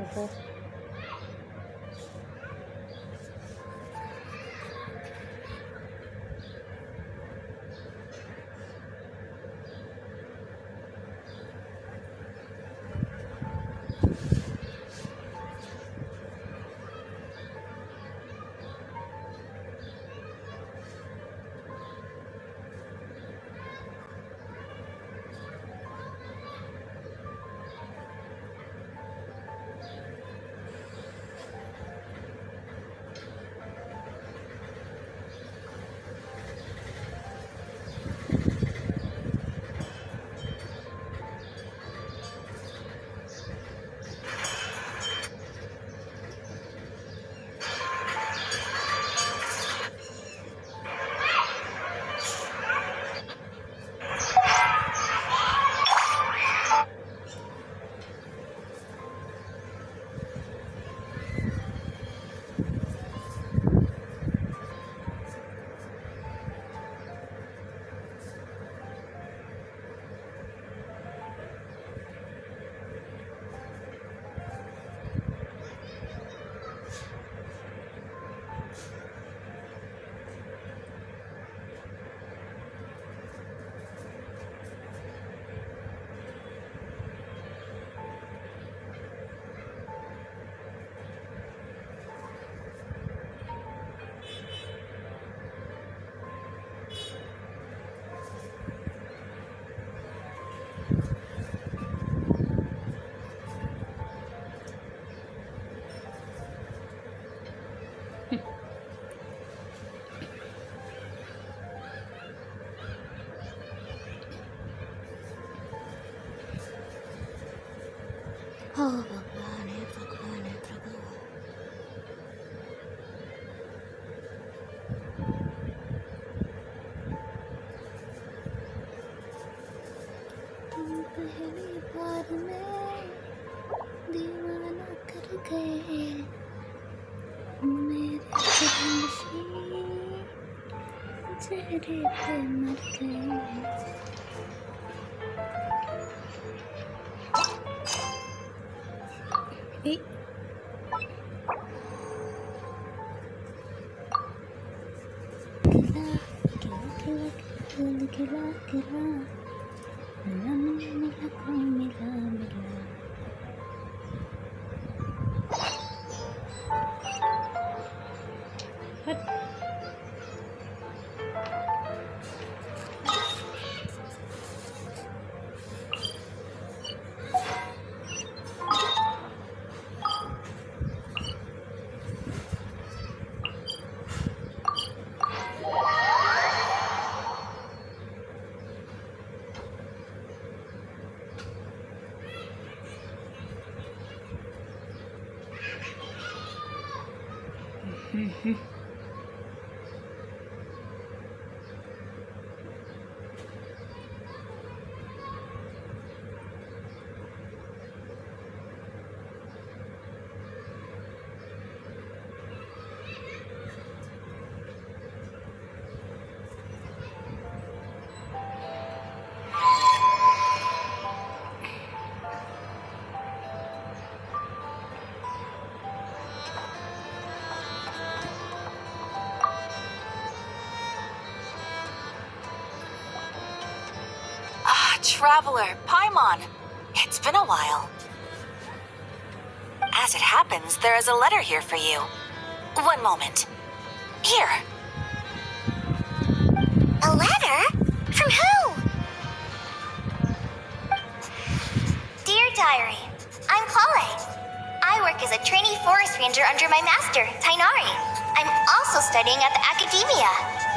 Okay. Oh, भगवान है प्रभु। तुम पहली बार में दीवाना कर गए मेरे चेहरे पे मर गए। ए खिला मिला कोई मिला हट। Traveler, Paimon. It's been a while. As it happens, there is a letter here for you. One moment. Here. A letter? From who? Dear Diary, I'm Kale. I work as a trainee forest ranger under my master, Tainari. I'm also studying at the academia.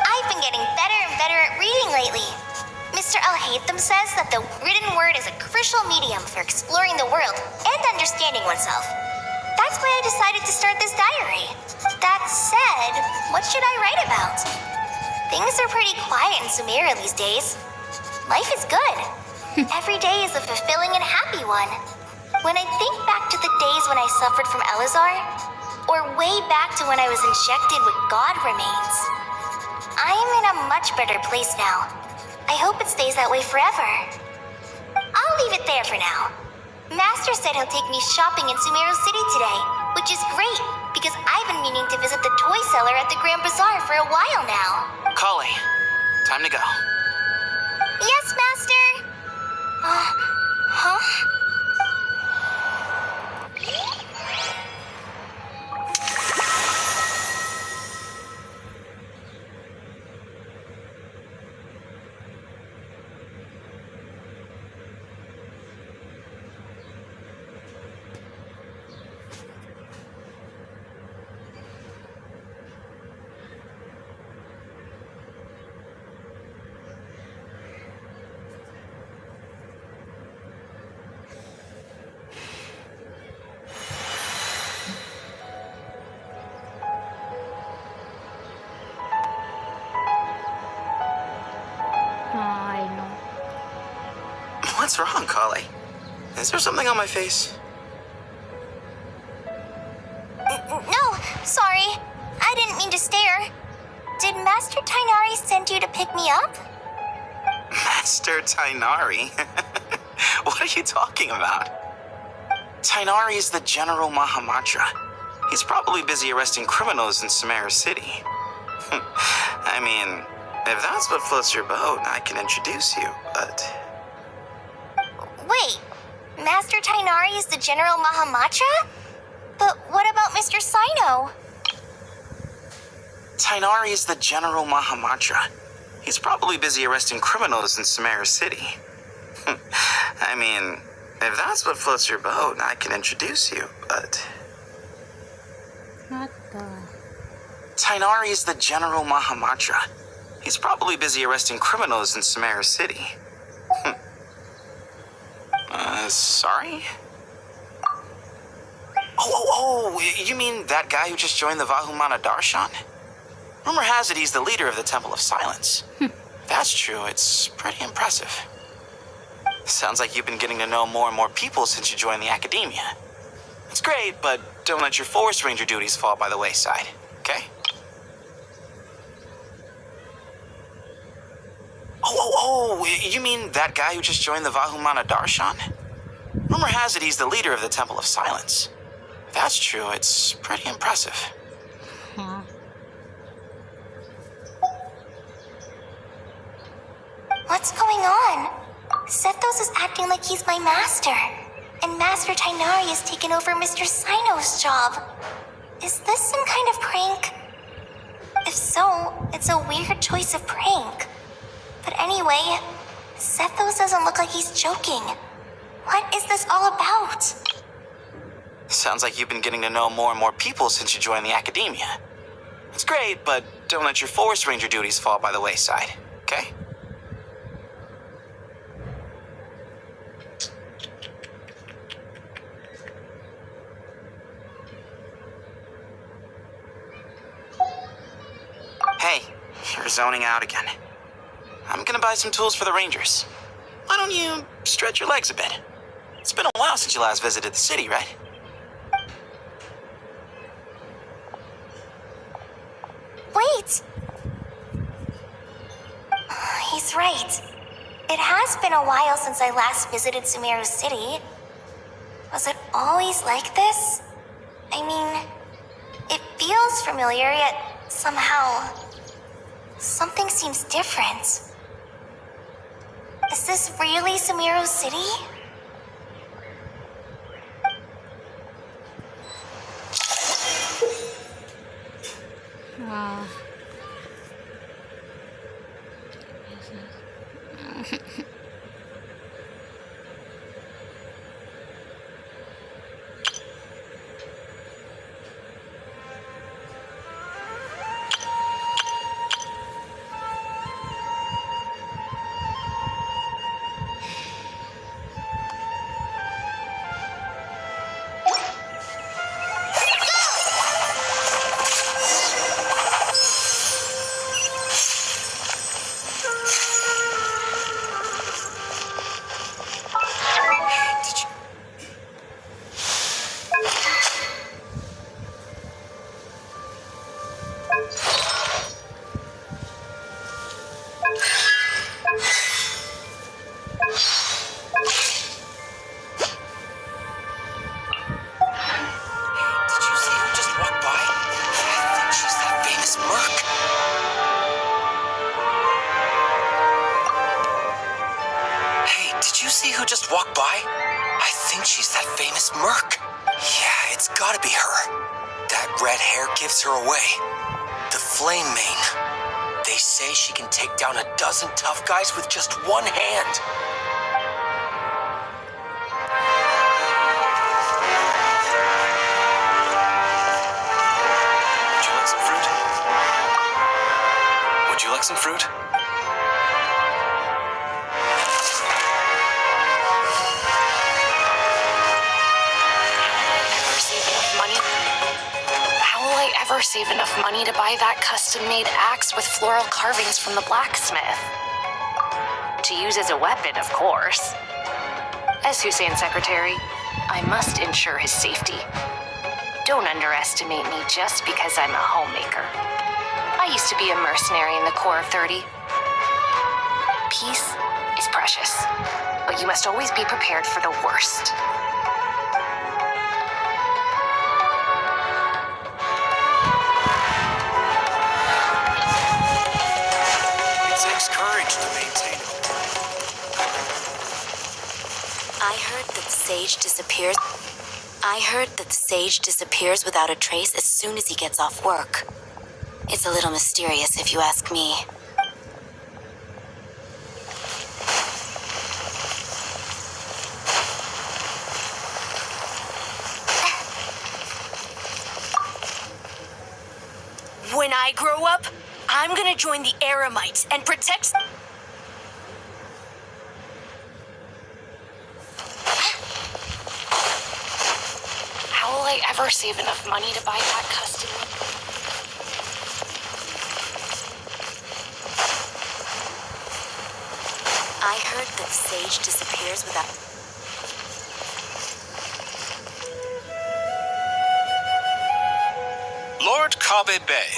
I've been getting better and better at reading lately. Mr. Al-Haytham says that the written word is a crucial medium for exploring the world and understanding oneself. That's why I decided to start this diary. That said, what should I write about? Things are pretty quiet in Sumeria these days. Life is good. Every day is a fulfilling and happy one. When I think back to the days when I suffered from Elazar, or way back to when I was injected with God remains, I am in a much better place now. I hope it stays that way forever. I'll leave it there for now. Master said he'll take me shopping in Sumeru City today, which is great because I've been meaning to visit the toy seller at the Grand Bazaar for a while now. Kale, time to go. Yes, Master. Huh? I know. What's wrong, Kale? Is there something on my face? No, sorry. I didn't mean to stare. Did Master Tainari send you to pick me up? Master Tainari? What are you talking about? Tainari is the General Mahamatra. He's probably busy arresting criminals in Sumeru City. I mean, if that's what floats your boat, I can introduce you, but... Wait, Master Tainari is the General Mahamatra? But what about Mr. Sino? Tainari is the General Mahamatra. He's probably busy arresting criminals in Sumeru City. I mean, if that's what floats your boat, I can introduce you, but... What the? Tainari is the General Mahamatra. He's probably busy arresting criminals in Sumeru City. Sorry? Oh, you mean that guy who just joined the Vahumana Darshan? Rumor has it he's the leader of the Temple of Silence. If that's true, it's pretty impressive. Sounds like you've been getting to know more and more people since you joined the academia. It's great, but don't let your forest ranger duties fall by the wayside, okay? Oh, you mean that guy who just joined the Vahumana Darshan? Rumor has it he's the leader of the Temple of Silence. If that's true, it's pretty impressive. Huh? What's going on? Sethos is acting like he's my master, and Master Tainari has taken over Mr. Sino's job. Is this some kind of prank? If so, it's a weird choice of prank. But anyway, Sethos doesn't look like he's joking. What is this all about? Sounds like you've been getting to know more and more people since you joined the academia. It's great, but don't let your forest ranger duties fall by the wayside, okay? Hey, you're zoning out again. I'm gonna buy some tools for the rangers. Why don't you stretch your legs a bit? It's been a while since you last visited the city, right? Wait! He's right. It has been a while since I last visited Sumeru City. Was it always like this? I mean, it feels familiar, yet somehow... something seems different. Is this really Sumeru City? gotta be her. That red hair gives her away. The flame mane. They say she can take down a dozen tough guys with just one hand. Would you like some fruit? Would you like some fruit? How will I ever save enough money to buy that custom-made axe with floral carvings from the blacksmith? To use as a weapon, of course. As Hussein's secretary, I must ensure his safety. Don't underestimate me just because I'm a homemaker. I used to be a mercenary in the Corps of 30. Peace is precious, but you must always be prepared for the worst. It takes courage to maintain. I heard that Sage disappears without a trace as soon as he gets off work. It's a little mysterious if you ask me. When I grow up, I'm gonna join the Eremites and protect... How will I ever save enough money to buy that custom... I heard that Sage disappears without... Lord Kabe Bay,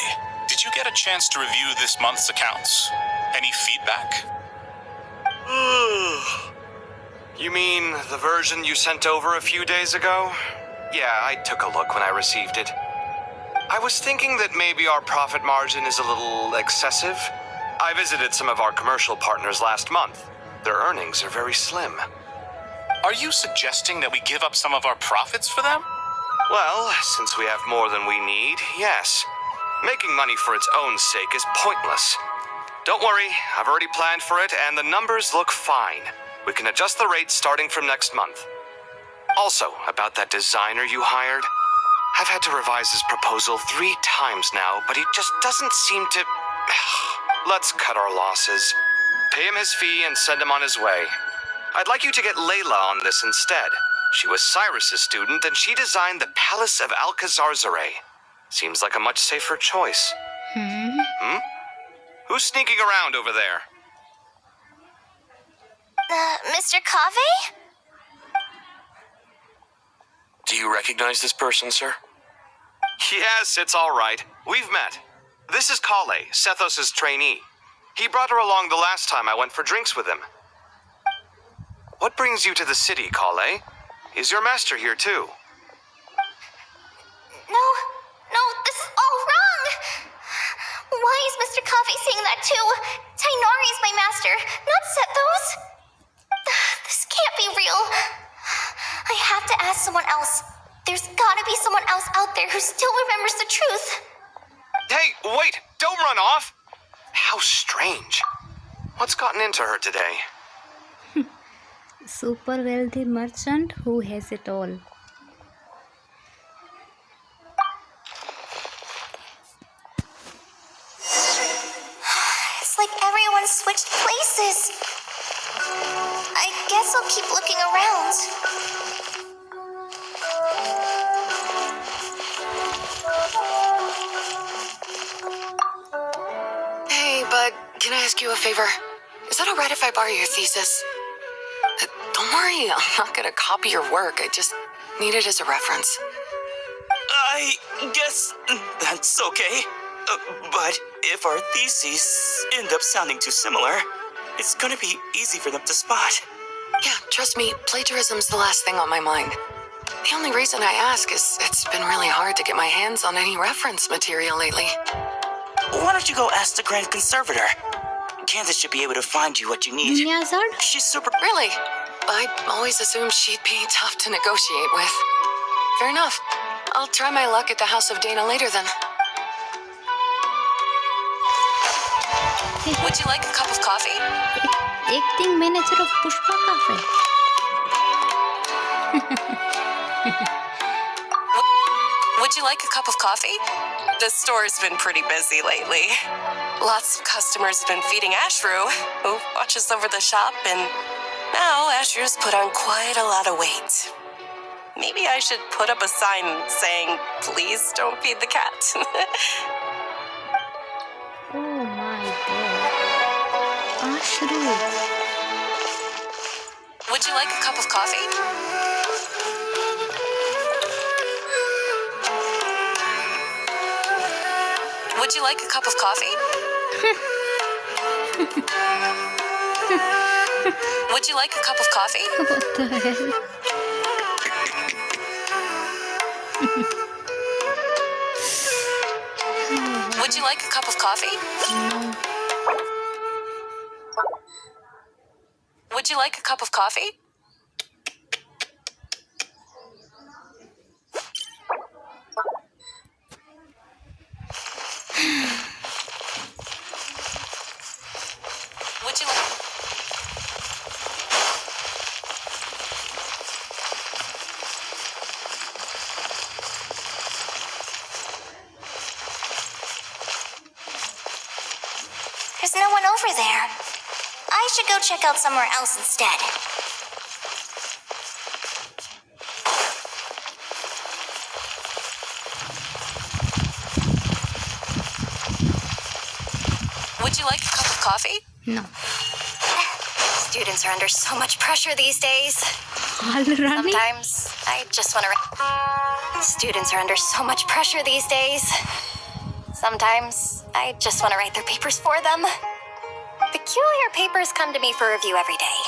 did you get a chance to review this month's accounts? Any feedback? You mean the version you sent over a few days ago? Yeah, I took a look when I received it. I was thinking that maybe our profit margin is a little excessive. I visited some of our commercial partners last month. Their earnings are very slim. Are you suggesting that we give up some of our profits for them? Well, since we have more than we need, yes. Making money for its own sake is pointless. Don't worry, I've already planned for it, and the numbers look fine. We can adjust the rates starting from next month. Also, about that designer you hired, I've had to revise his proposal 3 times now, but he just doesn't seem to... Let's cut our losses. Pay him his fee and send him on his way. I'd like you to get Layla on this instead. She was Cyrus's student, and she designed the Palace of Alcazarzare. Seems like a much safer choice. Who's sneaking around over there? Mr. Cave? Do you recognize this person, sir? Yes, it's all right. We've met. This is Kale, Sethos' trainee. He brought her along the last time I went for drinks with him. What brings you to the city, Kale? Is your master here too? No, this is all wrong! Why is Mr. Cave saying that too? Tainari is my master, not Sethos. This can't be real. I have to ask someone else. There's gotta be someone else out there who still remembers the truth. Hey, wait! Don't run off! How strange. What's gotten into her today? Super wealthy merchant who has it all. It's like everyone switched places. I guess I'll keep looking around. Hey, bud, can I ask you a favor? Is that alright if I borrow your thesis? Don't worry, I'm not gonna copy your work. I just need it as a reference. I guess that's okay. But if our theses end up sounding too similar, it's gonna be easy for them to spot. Yeah, trust me, plagiarism's the last thing on my mind. The only reason I ask is it's been really hard to get my hands on any reference material lately. Why don't you go ask the Grand Conservator? Candace should be able to find you what you need. Nyazard? She's super... Really? I always assumed she'd be tough to negotiate with. Fair enough. I'll try my luck at the House of Dana later then. Would you like a cup of coffee? Acting manager of Pushpa Cafe. Would you like a cup of coffee? The store's been pretty busy lately. Lots of customers have been feeding Ashru, who watches over the shop, and now Ashru's put on quite a lot of weight. Maybe I should put up a sign saying, please don't feed the cat. Oh my god. Ashru. Would you like a cup of coffee? Would you like a cup of coffee? Would you like a cup of coffee? What the hell? Would you like a cup of coffee? No. Would you like a cup of coffee? Would you like... There's no one over there. I should go check out somewhere else instead. Would you like a cup of coffee? No. Students are under so much pressure these days. Already? Sometimes I just want to... Students are under so much pressure these days. Sometimes I just want to write their papers for them. Peculiar papers come to me for review every day.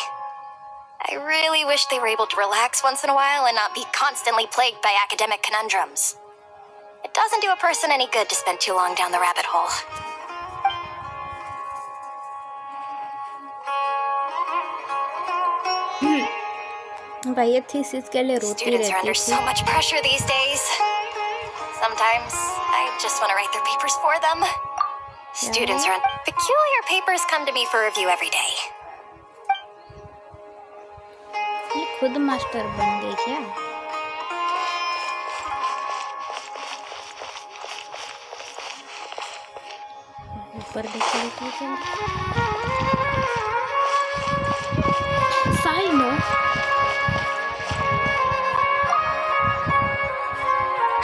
I really wish they were able to relax once in a while and not be constantly plagued by academic conundrums. It doesn't do a person any good to spend too long down the rabbit hole. भैया thesis के लिए रोती Students are under रहती so थी. much pressure these days. Sometimes I just want to write their papers for them. Students are peculiar papers come to me for review every day. ये खुद master बन गई क्या? ऊपर देख लेती है क्या? Cyano.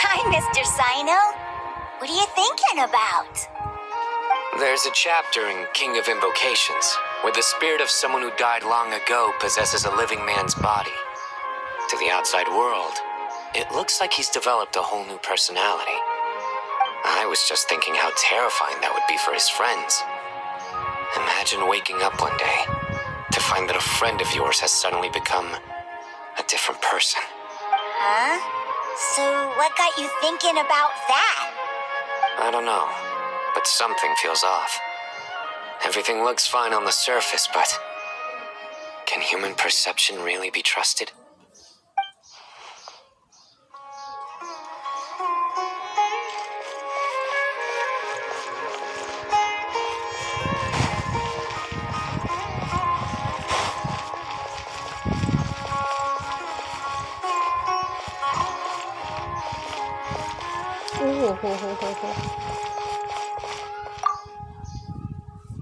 Hi, Mr. Sino. What are you thinking about? There's a chapter in King of Invocations where the spirit of someone who died long ago possesses a living man's body. To the outside world, it looks like he's developed a whole new personality. I was just thinking how terrifying that would be for his friends. Imagine waking up one day to find that a friend of yours has suddenly become a different person. Huh? So what got you thinking about that? I don't know, but something feels off. Everything looks fine on the surface, but can human perception really be trusted?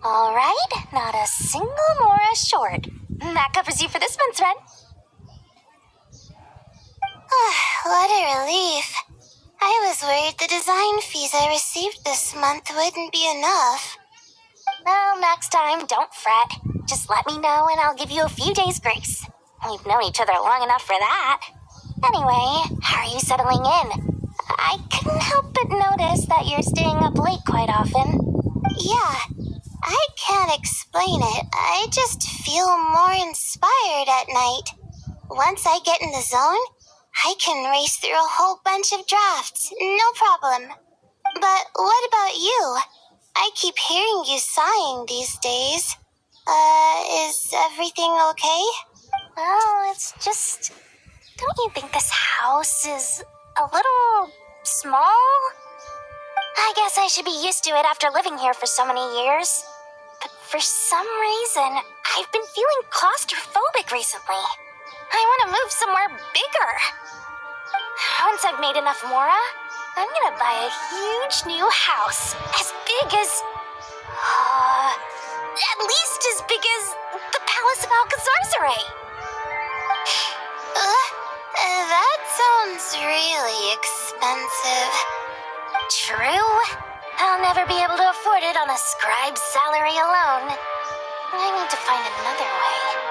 All right, not a single more short. That covers you for this month's rent. What a relief. I was worried the design fees I received this month wouldn't be enough. Well, next time, don't fret. Just let me know and I'll give you a few days' grace. We've known each other long enough for that. Anyway, how are you settling in? I couldn't help but notice that you're staying up late quite often. Yeah, I can't explain it. I just feel more inspired at night. Once I get in the zone, I can race through a whole bunch of drafts, no problem. But what about you? I keep hearing you sighing these days. Is everything okay? Well, it's just... Don't you think this house is a little small? I guess I should be used to it after living here for so many years. But for some reason, I've been feeling claustrophobic recently. I want to move somewhere bigger. Once I've made enough mora, I'm gonna buy a huge new house. As big as... at least as big as the Palace of Alcazarzaray. That sounds really expensive. True. I'll never be able to afford it on a scribe's salary alone. I need to find another way.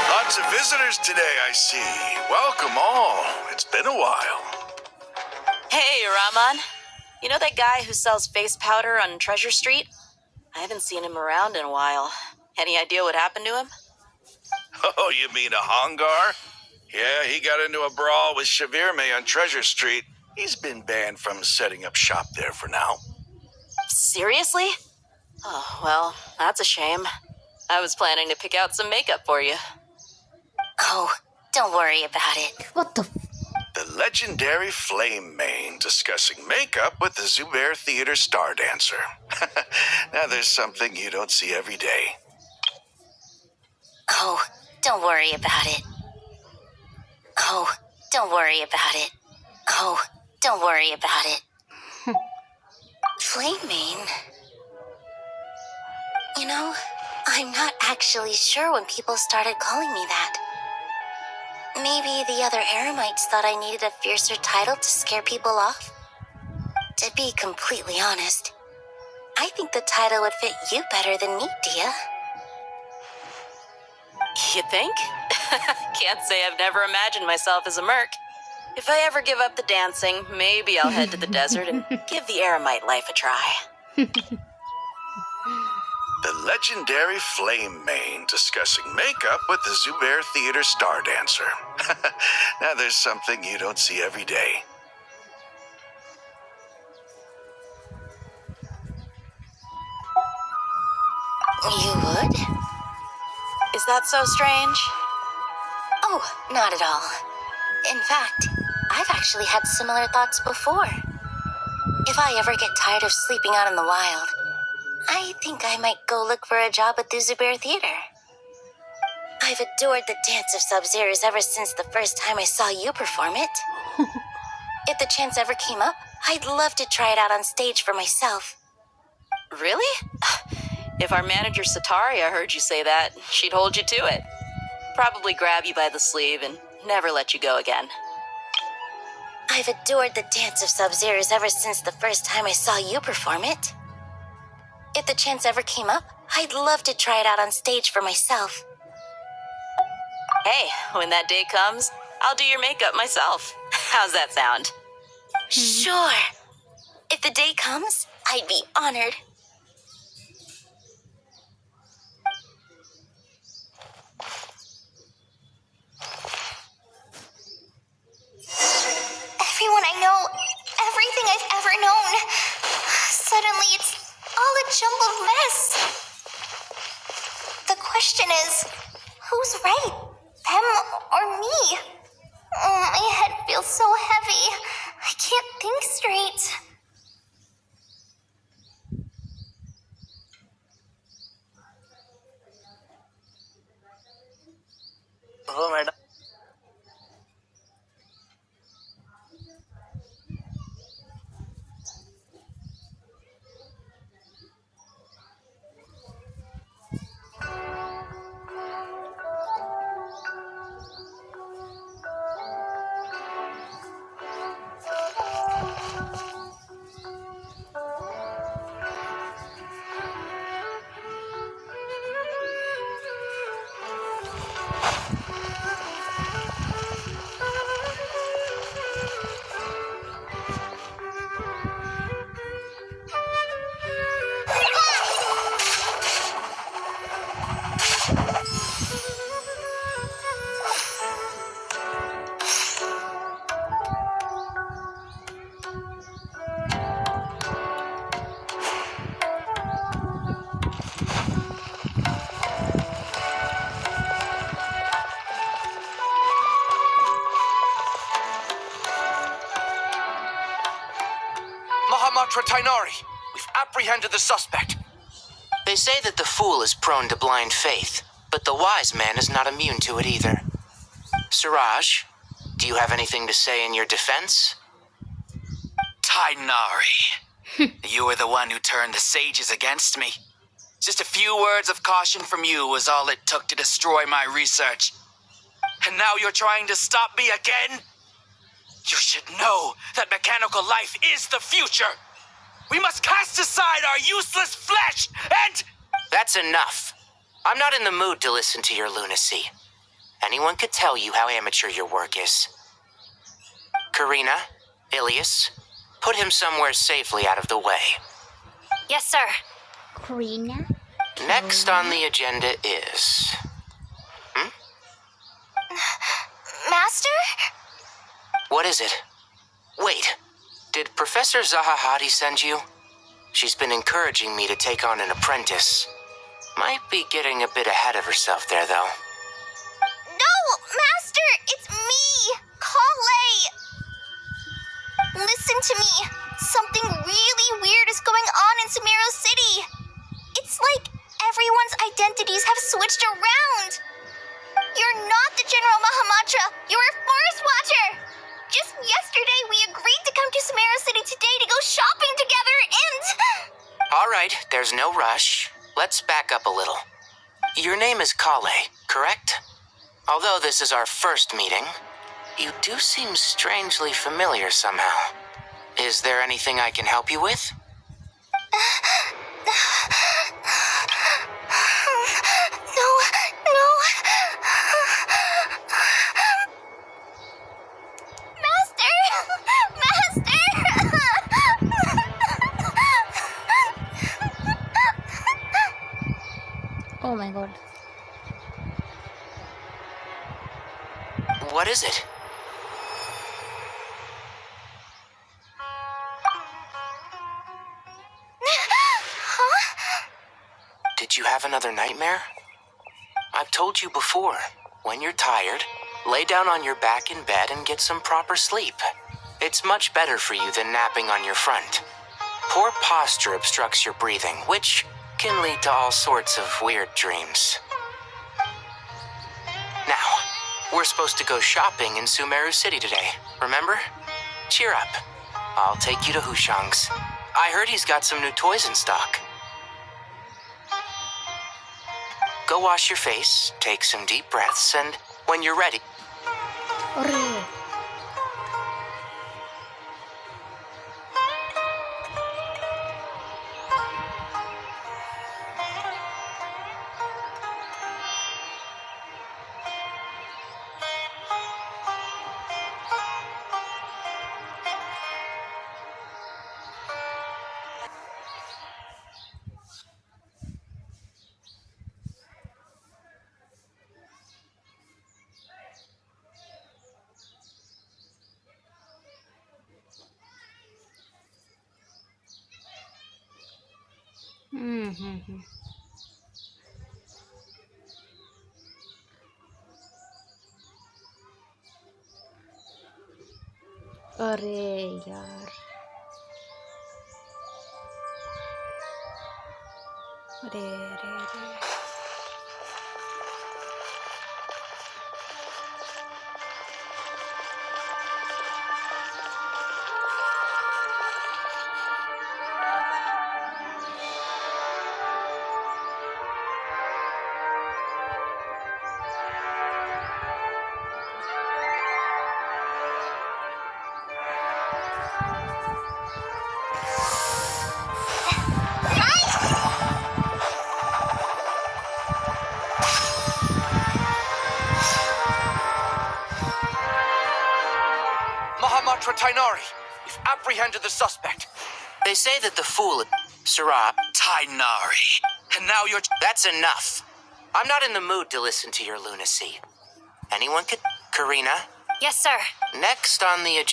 Lots of visitors today, I see. Welcome all. It's been a while. Hey, Raman. You know that guy who sells face powder on Treasure Street? I haven't seen him around in a while. Any idea what happened to him? Oh, you mean a Hongar? Yeah, he got into a brawl with Shavirme on Treasure Street. He's been banned from setting up shop there for now. Seriously? Oh, well, that's a shame. I was planning to pick out some makeup for you. Oh, don't worry about it. What the? The legendary Flame Mane discussing makeup with the Zubair Theater star dancer. Now there's something you don't see every day. Oh, don't worry about it. Oh, don't worry about it. Oh, don't worry about it. Flame Mane? You know, I'm not actually sure when people started calling me that. Maybe the other Eremites thought I needed a fiercer title to scare people off? To be completely honest, I think the title would fit you better than me, Dia. You think? Can't say I've never imagined myself as a merc. If I ever give up the dancing, maybe I'll head to the desert and give the Eremite life a try. The legendary Flame Mane discussing makeup with the Zubair Theater star dancer. Now there's something you don't see every day. You would? Is that so strange? Oh, not at all. In fact, I've actually had similar thoughts before. If I ever get tired of sleeping out in the wild, I think I might go look for a job at the Zubair Theater. I've adored the dance of Sub-Zeros ever since the first time I saw you perform it. If the chance ever came up, I'd love to try it out on stage for myself. Really? If our manager Sataria heard you say that, she'd hold you to it. Probably grab you by the sleeve and never let you go again. I've adored the dance of Sub-Zeros ever since the first time I saw you perform it. If the chance ever came up, I'd love to try it out on stage for myself. Hey, when that day comes, I'll do your makeup myself. How's that sound? Sure. If the day comes, I'd be honored. Everyone I know, everything I've ever known. Suddenly it's all a jumbled mess. The question is, who's right? Them or me? My head feels so heavy. I can't think straight. Hello, madam. Mahamatra Tainari, we've apprehended the suspect. They say that the fool is prone to blind faith, but the wise man is not immune to it either. Suraj, do you have anything to say in your defense? Tainari, you were the one who turned the sages against me. Just a few words of caution from you was all it took to destroy my research. And now you're trying to stop me again? You should know that mechanical life is the future. We must cast aside our useless flesh and... That's enough. I'm not in the mood to listen to your lunacy. Anyone could tell you how amateur your work is. Karina, Ilias, put him somewhere safely out of the way. Yes, sir. Karina? Next on the agenda is... Master? What is it? Wait, did Professor Zahahati send you? She's been encouraging me to take on an apprentice. Might be getting a bit ahead of herself there, though. No, Master! It's me! Kale! Listen to me. Something really weird is going on in Sumeru City. It's like everyone's identities have switched around. You're not the General Mahamatra. You're a forest watcher. Just yesterday, we agreed to come to Sumeru City today to go shopping together and... All right, there's no rush. Let's back up a little. Your name is Kale, correct? Although this is our first meeting, you do seem strangely familiar somehow. Is there anything I can help you with? No. Master! Oh my god. What is it? Did you have another nightmare? I've told you before, when you're tired, lay down on your back in bed and get some proper sleep. It's much better for you than napping on your front. Poor posture obstructs your breathing, which can lead to all sorts of weird dreams. Now, we're supposed to go shopping in Sumeru City today, remember? Cheer up. I'll take you to Hushang's. I heard he's got some new toys in stock. Go wash your face, take some deep breaths, and when you're ready... Ore. अरे यार अरे Cleopatra Tainari. We've apprehended the suspect. They say that the fool, Sarah Tainari. And now you're... That's enough. I'm not in the mood to listen to your lunacy. Anyone could... Karina? Yes, sir. Next on the...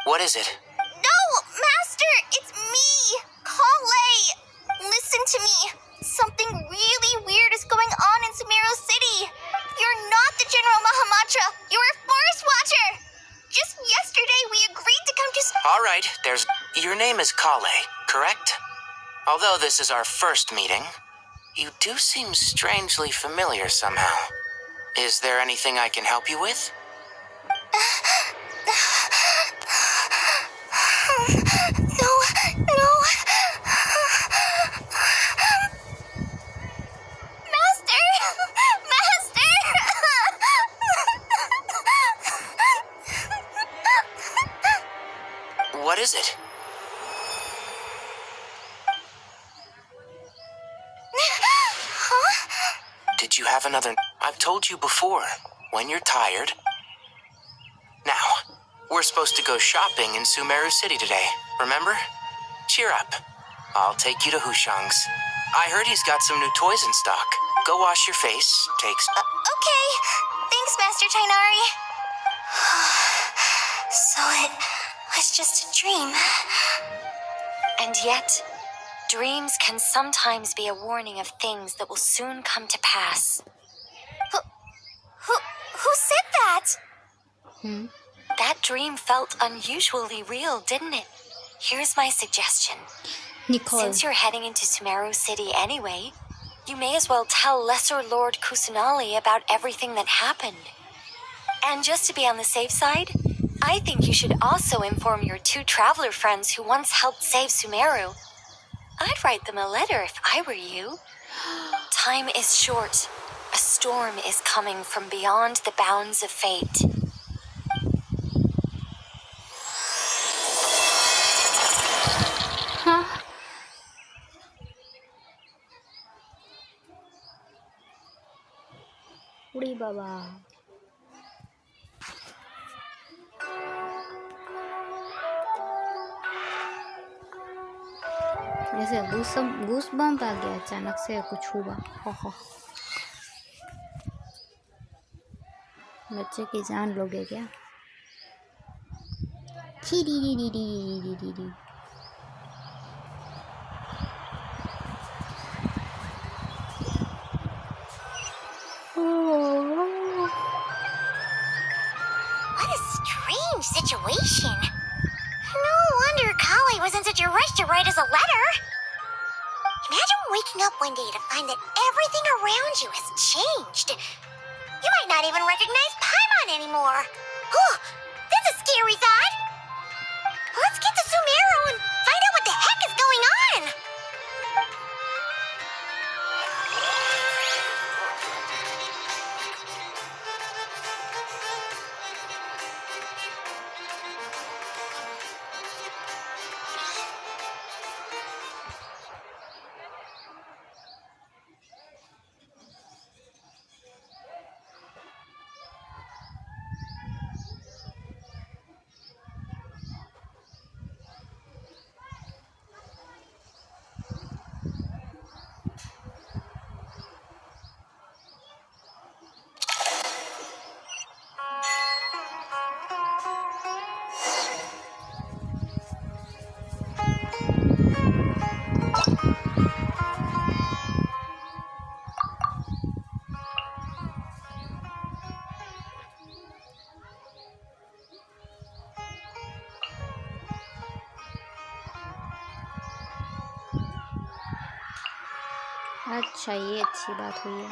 What is it? No, Master! It's me! Kale! Listen to me. Something really weird is going on in Sumeru City. You're not the General Mahamatra. You're a forest watcher. Just yesterday, we agreed to come to... All right, there's... Your name is Kale, correct? Although this is our first meeting, you do seem strangely familiar somehow. Is there anything I can help you with? No. Master! What is it? Did you have another... I've told you before, when you're tired... Now, we're supposed to go shopping in Sumeru City today, remember? Cheer up. I'll take you to Hushang's. I heard he's got some new toys in stock. Go wash your face, takes... Okay. Thanks, Master Tainari. So it was just a dream. And yet, dreams can sometimes be a warning of things that will soon come to pass. Who said that? That dream felt unusually real, didn't it? Here's my suggestion. Nicole. Since you're heading into Sumeru City anyway, you may as well tell Lesser Lord Kusanali about everything that happened. And just to be on the safe side, I think you should also inform your 2 traveler friends who once helped save Sumeru. I'd write them a letter if I were you. Time is short. A storm is coming from beyond the bounds of fate. हाँ उड़ी बाबा ऐसे goose bump आ गया अचानक से कुछ हुआ हो बच्चे की जान लोगे क्या What a strange situation. No wonder Kale was in such a rush to write us a letter. Imagine waking up one day to find that everything around you has changed. You might not even recognize Paimon anymore. Oh, that's a scary thought. Let's get to Sumeru and find out what the heck is going on. अच्छा ये अच्छी बात हुई है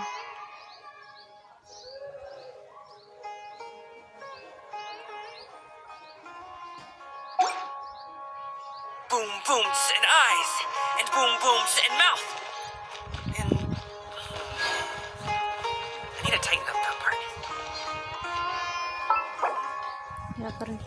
Boom booms and eyes, and boom booms and mouth. And I need to tighten up that part. या current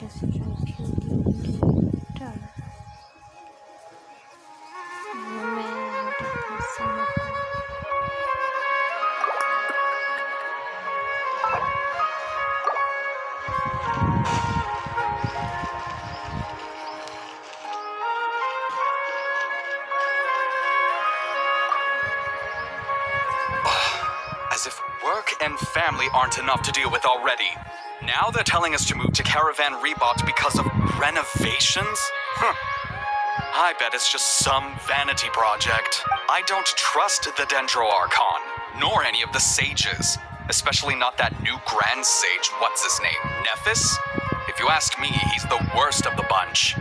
Work and family aren't enough to deal with already. Now they're telling us to move to Caravan Rebot because of renovations? I bet it's just some vanity project. I don't trust the Dendro Archon, nor any of the sages. Especially not that new Grand Sage, what's his name, Nephis? If you ask me, he's the worst of the bunch.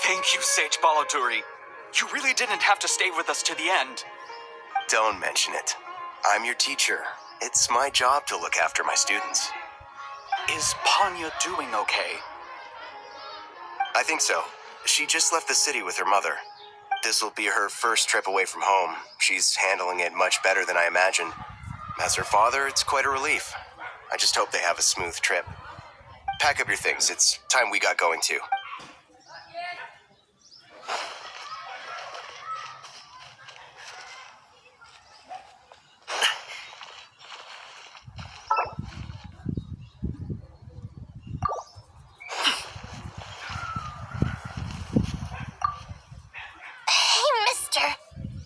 Thank you, Sage Baloduri. You really didn't have to stay with us to the end. Don't mention it. I'm your teacher. It's my job to look after my students. Is Panya doing okay? I think so. She just left the city with her mother. This will be her first trip away from home. She's handling it much better than I imagined. As her father, it's quite a relief. I just hope they have a smooth trip. Pack up your things. It's time we got going too.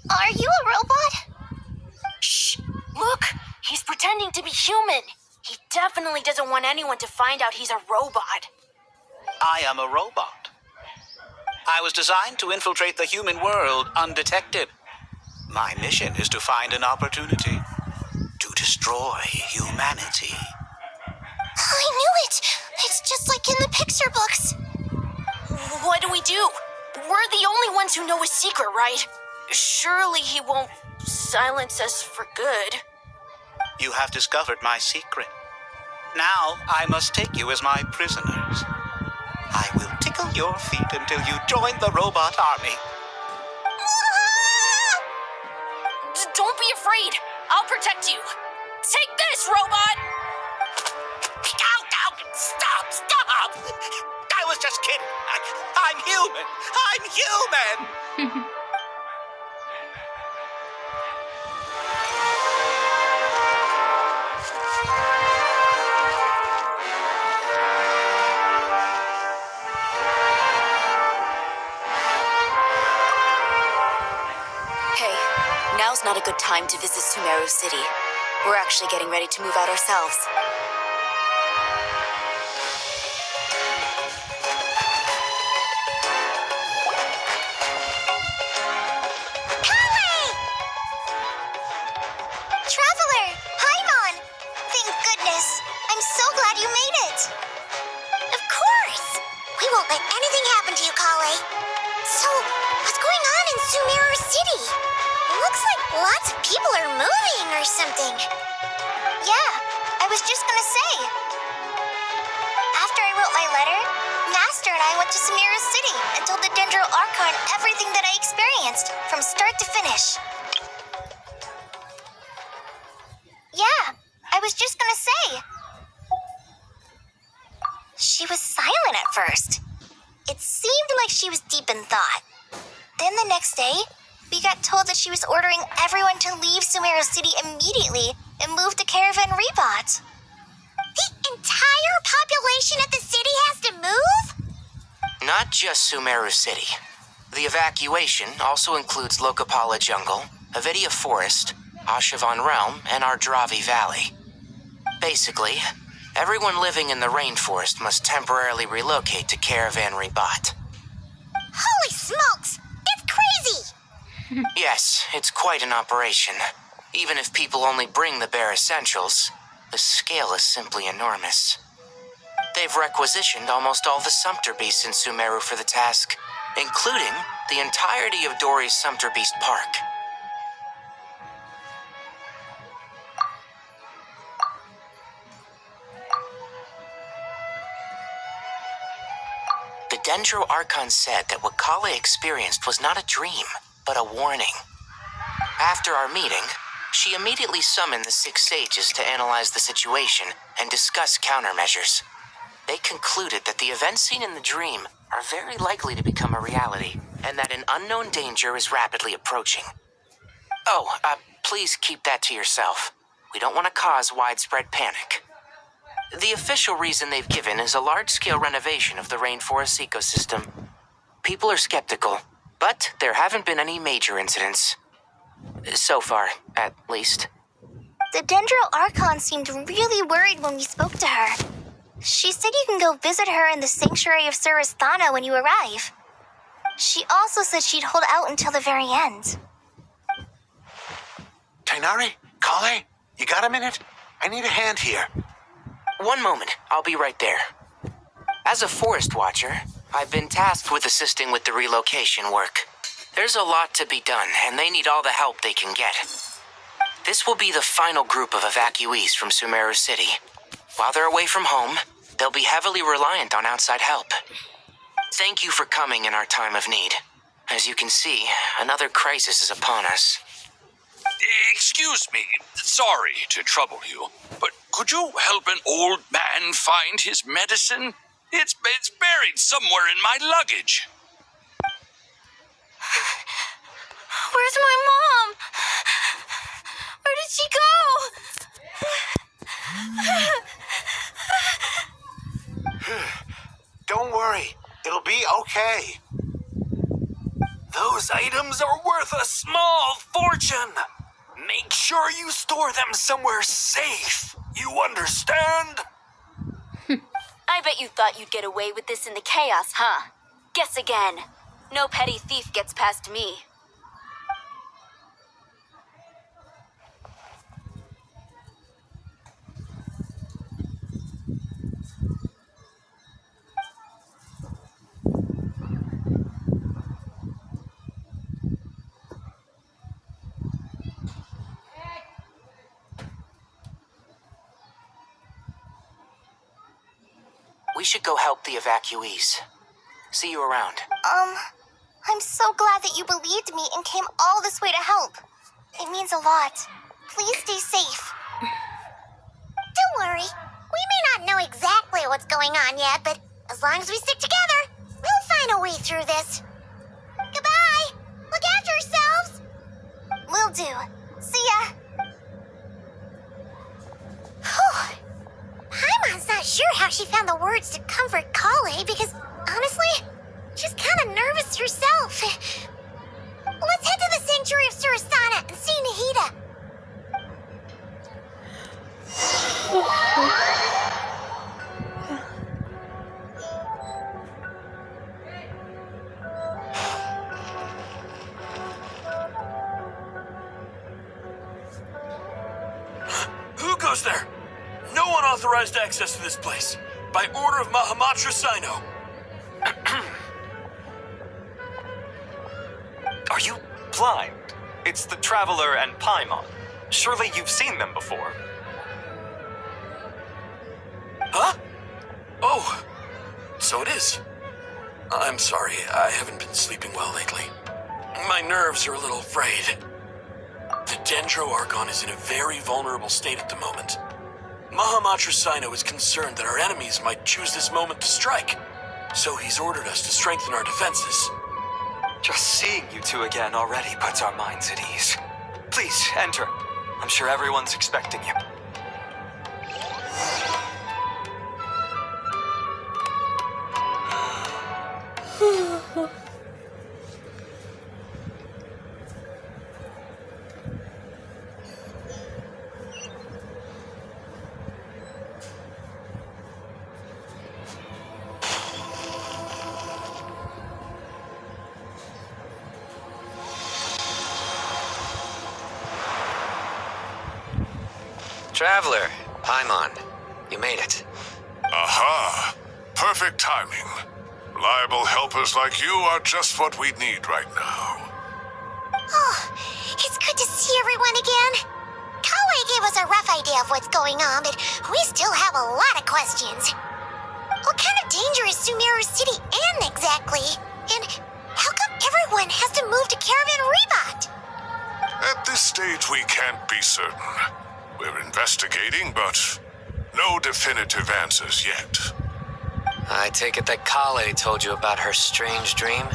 Are you a robot? Shh! Look! He's pretending to be human. He definitely doesn't want anyone to find out he's a robot. I am a robot. I was designed to infiltrate the human world undetected. My mission is to find an opportunity to destroy humanity. I knew it! It's just like in the picture books. What do we do? We're the only ones who know his secret, right? Surely he won't silence us for good. You have discovered my secret. Now I must take you as my prisoners. I will tickle your feet until you join the robot army. Don't be afraid. I'll protect you. Take this, robot! Ow! Stop! I was just kidding. I'm human. I'm human! Hey, now's not a good time to visit Sumeru City. We're actually getting ready to move out ourselves. Traveler! Paimon! Thank goodness. I'm so glad you made it. Of course! We won't let anything happen to you, Kale. So, what's going on in Sumeru City? Looks like lots of people are moving or something. Yeah, I was just gonna say. After I wrote my letter, Master and I went to Sumeru City and told the Dendro Archon everything that I experienced, from start to finish. Yeah, I was just gonna say. She was silent at first. It seemed like she was deep in thought. Then the next day, we got told that she was ordering everyone to leave Sumeru City immediately and move to Caravan Rebot. The entire population of the city has to move? Not just Sumeru City. The evacuation also includes Lokapala Jungle, Avidia Forest, Ashavan Realm, and Ardravi Valley. Basically, everyone living in the rainforest must temporarily relocate to Caravan Rebot. Holy smokes! It's crazy! Yes, it's quite an operation. Even if people only bring the bare essentials, the scale is simply enormous. They've requisitioned almost all the Sumpter Beasts in Sumeru for the task, including the entirety of Dori's Sumpter Beast Park. The Dendro Archon said that what Kale experienced was not a dream, but a warning. After our meeting, she immediately summoned the 6 sages to analyze the situation and discuss countermeasures. They concluded that the events seen in the dream are very likely to become a reality, and that an unknown danger is rapidly approaching. Oh, please keep that to yourself. We don't want to cause widespread panic. The official reason they've given is a large-scale renovation of the rainforest ecosystem. People are skeptical, but there haven't been any major incidents. So far, at least. The Dendro Archon seemed really worried when we spoke to her. She said you can go visit her in the Sanctuary of Surasthana when you arrive. She also said she'd hold out until the very end. Tainari? Kale? You got a minute? I need a hand here. One moment, I'll be right there. As a forest watcher, I've been tasked with assisting with the relocation work. There's a lot to be done, and they need all the help they can get. This will be the final group of evacuees from Sumeru City. While they're away from home, they'll be heavily reliant on outside help. Thank you for coming in our time of need. As you can see, another crisis is upon us. Excuse me, sorry to trouble you, but could you help an old man find his medicine? It's buried somewhere in my luggage. Where's my mom? Where did she go? Don't worry. It'll be okay. Those items are worth a small fortune. Make sure you store them somewhere safe. You understand? I bet you thought you'd get away with this in the chaos, huh? Guess again. No petty thief gets past me. We should go help the evacuees. See you around. I'm so glad that you believed me and came all this way to help. It means a lot. Please stay safe. Don't worry. We may not know exactly what's going on yet, but as long as we stick together, we'll find a way through this. Goodbye. Look after yourselves. Will do. See ya. Whew. Paimon's not sure how she found the words to comfort Kale because, honestly, she's kind of nervous herself. Let's head to the Sanctuary of Surasthana and see Nahida. Who goes there? No unauthorized access to this place. By order of Mahamatra Sino. Are you blind? It's the Traveler and Paimon. Surely you've seen them before. Huh? Oh, so it is. I'm sorry, I haven't been sleeping well lately. My nerves are a little frayed. The Dendro Archon is in a very vulnerable state at the moment. Mahamatra Sino is concerned that our enemies might choose this moment to strike, so he's ordered us to strengthen our defenses. Just seeing you two again already puts our minds at ease. Please, enter. I'm sure everyone's expecting you. Traveler, Paimon, you made it. Aha! Perfect timing. Reliable helpers like you are just what we need right now. Oh, it's good to see everyone again. Kale gave us a rough idea of what's going on, but we still have a lot of questions. What kind of danger is Sumeru City in exactly? And how come everyone has to move to Caravan Rebot? At this stage, we can't be certain. We're investigating, but no definitive answers yet. I take it that Kale told you about her strange dream?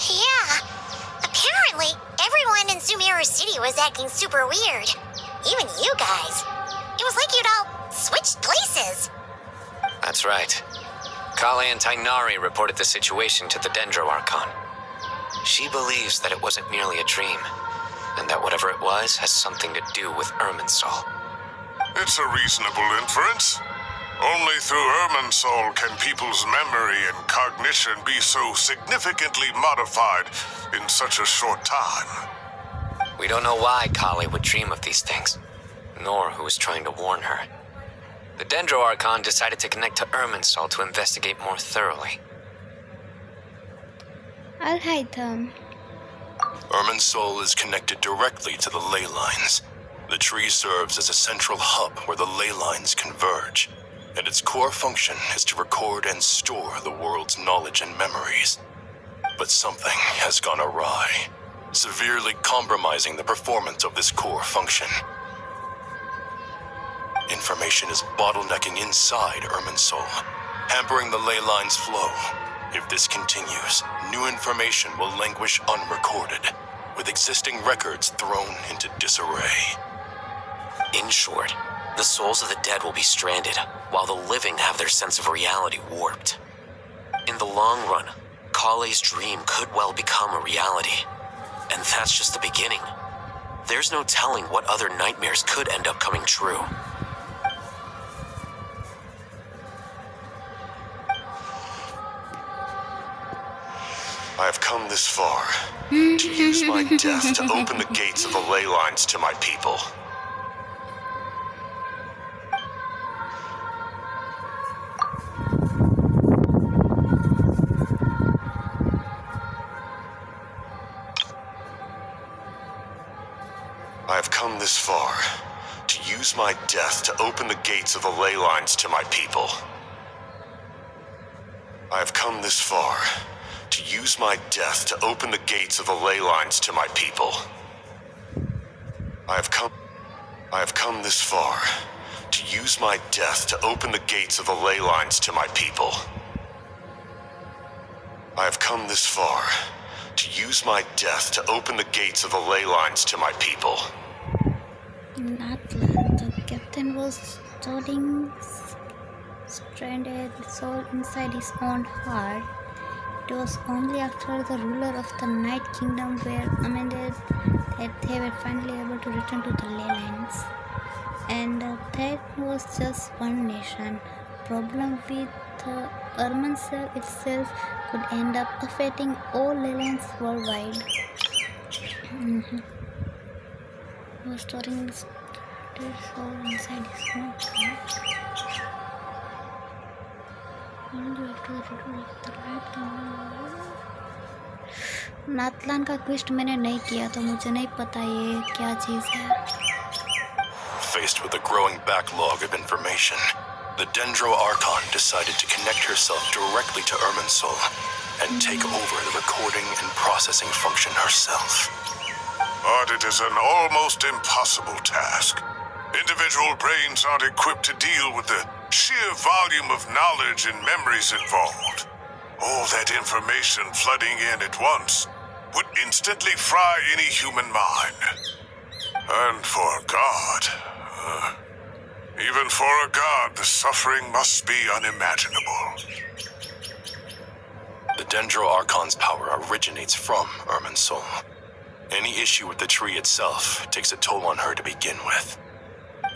Yeah. Apparently, everyone in Sumeru City was acting super weird. Even you guys. It was like you'd all switched places. That's right. Kale and Tainari reported the situation to the Dendro Archon. She believes that it wasn't merely a dream, and that whatever it was has something to do with Irminsul. It's a reasonable inference. Only through Irminsul can people's memory and cognition be so significantly modified in such a short time. We don't know why Kale would dream of these things, nor who was trying to warn her. The Dendro Archon decided to connect to Irminsul to investigate more thoroughly. Alright, Irminsul is connected directly to the ley lines. The tree serves as a central hub where the ley lines converge, and its core function is to record and store the world's knowledge and memories. But something has gone awry, severely compromising the performance of this core function. Information is bottlenecking inside Irminsul, hampering the ley line's flow. If this continues, new information will languish unrecorded, with existing records thrown into disarray. In short, the souls of the dead will be stranded, while the living have their sense of reality warped. In the long run, Kale's dream could well become a reality. And that's just the beginning. There's no telling what other nightmares could end up coming true. I have come this far to use my death to open the gates of the ley lines to my people. I have come this far to use my death to open the gates of the ley lines to my people. I have come this far to use my death to open the gates of the ley lines to my people. I have come this far to use my death to open the gates of the ley lines to my people. I have come this far to use my death to open the gates of the ley lines to my people. Natlan, the captain was stranded soul inside his own heart. It was only after the ruler of the Night Kingdom were amended that they were finally able to return to the ley lines. And that was just one nation. Problem with Irminsul itself could end up affecting all ley lines worldwide. He was storing his soul inside his own heart. नातलान का quest मैंने नहीं किया तो मुझे नहीं पता ये क्या चीज है. Faced with a growing backlog of information, the Dendro Archon decided to connect herself directly to Irminsul and take over the recording and processing function herself. But it is an almost impossible task. Individual brains aren't equipped to deal with the sheer volume of knowledge and memories involved. All that information flooding in at once would instantly fry any human mind. And for a god, even for a god, the suffering must be unimaginable. The Dendro Archon's power originates from Irminsul. Any issue with the tree itself takes a toll on her to begin with.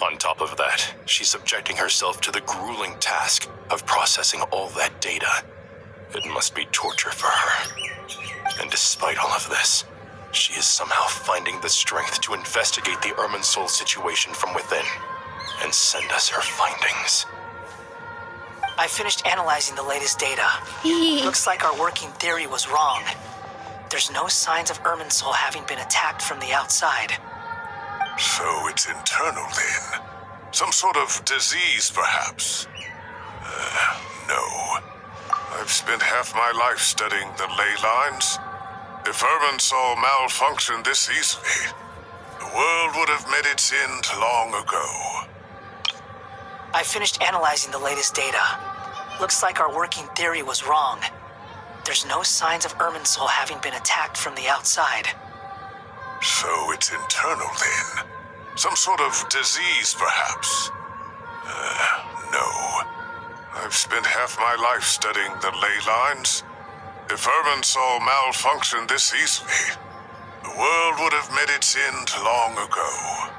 On top of that, she's subjecting herself to the grueling task of processing all that data. It must be torture for her. And despite all of this, she is somehow finding the strength to investigate the Irminsul situation from within and send us her findings. I finished analyzing the latest data. Looks like our working theory was wrong. There's no signs of Irminsul having been attacked from the outside. So it's internal then? Some sort of disease, perhaps? No. I've spent half my life studying the ley lines. If Irminsul malfunctioned this easily, the world would have met its end long ago. I finished analyzing the latest data. Looks like our working theory was wrong. There's no signs of Irminsul having been attacked from the outside. So it's internal then? Some sort of disease, perhaps? No. I've spent half my life studying the ley lines. If Irminsul malfunctioned this easily, the world would have met its end long ago.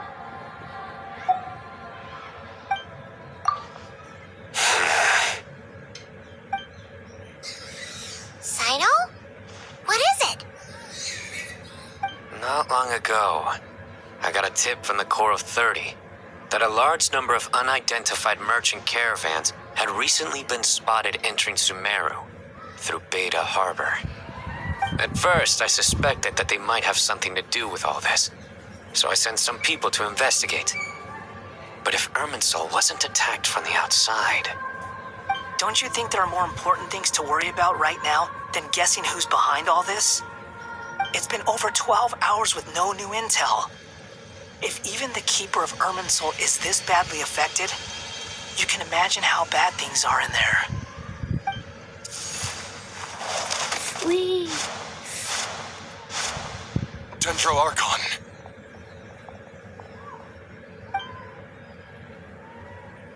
Sino? What is it? Not long ago, I got a tip from the Core of 30 that a large number of unidentified merchant caravans had recently been spotted entering Sumeru through Beta Harbor. At first, I suspected that they might have something to do with all this, so I sent some people to investigate. But if Irminsul wasn't attacked from the outside... Don't you think there are more important things to worry about right now than guessing who's behind all this? It's been over 12 hours with no new intel. If even the Keeper of Irminsul is this badly affected, you can imagine how bad things are in there. Wee. Dendro Archon.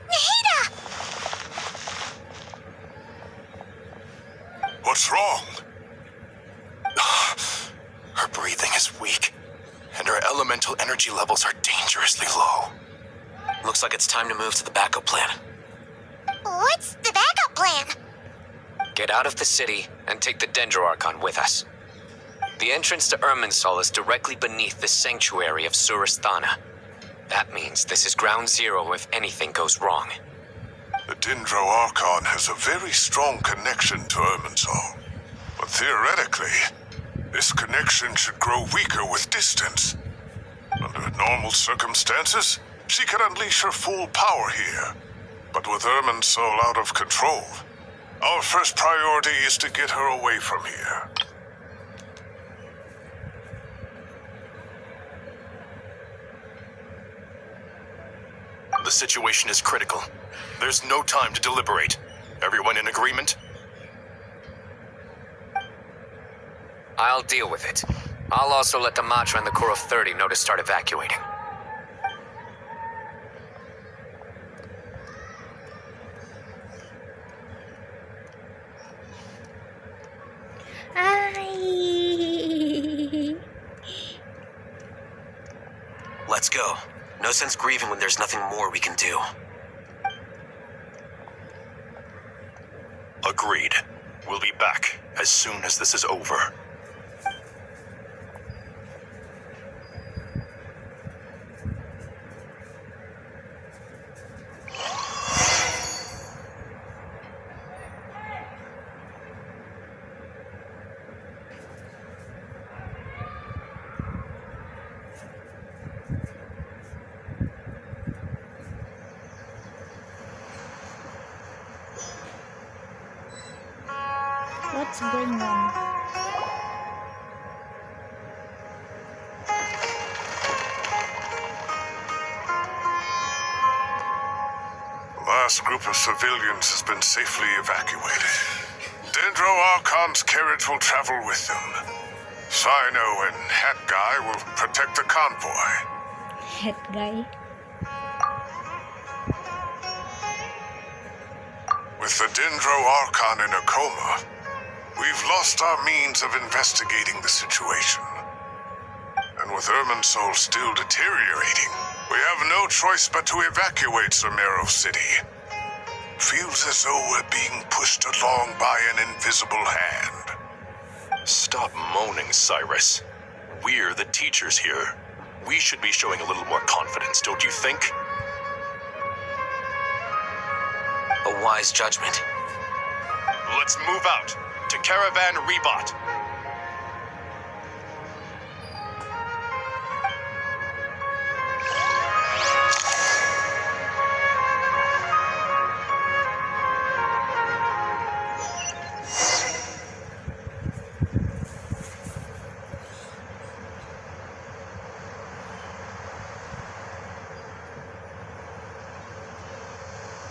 Nahida! What's wrong? Her breathing is weak, and her elemental energy levels are dangerously low. Looks like it's time to move to the backup plan. What's the backup plan? Get out of the city and take the Dendro Archon with us. The entrance to Irminsul is directly beneath the sanctuary of Surasthana. That means this is ground zero if anything goes wrong. The Dendro Archon has a very strong connection to Irminsul. But theoretically, this connection should grow weaker with distance. Under normal circumstances, she could unleash her full power here. But with Irminsul out of control, our first priority is to get her away from here. The situation is critical. There's no time to deliberate. Everyone in agreement? I'll deal with it. I'll also let the Matra and the Core of 30 know to start evacuating. Let's go. No sense grieving when there's nothing more we can do. Agreed. We'll be back as soon as this is over. What's going on? The last group of civilians has been safely evacuated. Dendro Archon's carriage will travel with them. Sino and Hat Guy will protect the convoy. Head guy. With the Dendro Archon in a coma, we've lost our means of investigating the situation. And with Irminsul still deteriorating, we have no choice but to evacuate Sumeru City. Feels as though we're being pushed along by an invisible hand. Stop moaning, Cyrus. We're the teachers here. We should be showing a little more confidence, don't you think? A wise judgment. Let's move out to Caravan Rebot.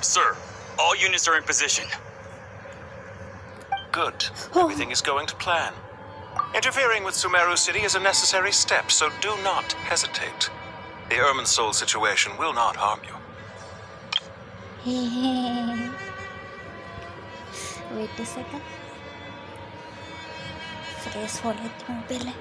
Sir, all units are in position. Good. Everything is going to plan. Interfering with Sumeru City is a necessary step, so do not hesitate. The Ermine Soul situation will not harm you. Wait a second. Fresh wallet mobile.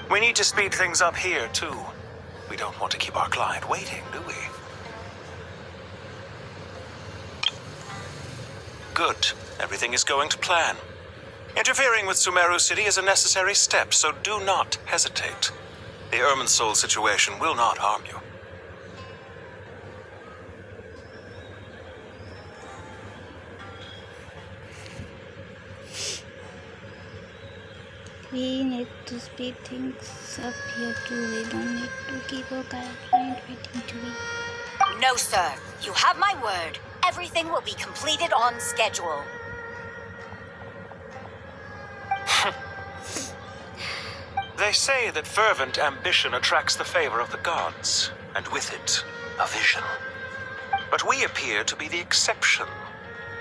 We need to speed things up here, too. We don't want to keep our client waiting, do we? Good. Everything is going to plan. Interfering with Sumeru City is a necessary step, so do not hesitate. The Irminsul situation will not harm you. We need to speed things up here too. We don't need to keep our client waiting to be. No, sir. You have my word. Everything will be completed on schedule. They say that fervent ambition attracts the favor of the gods, and with it, a vision. But we appear to be the exception.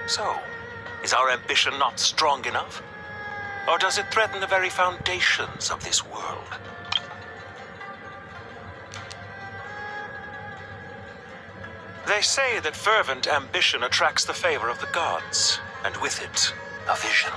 So, is our ambition not strong enough? Or does it threaten the very foundations of this world? They say that fervent ambition attracts the favor of the gods, and with it, a vision.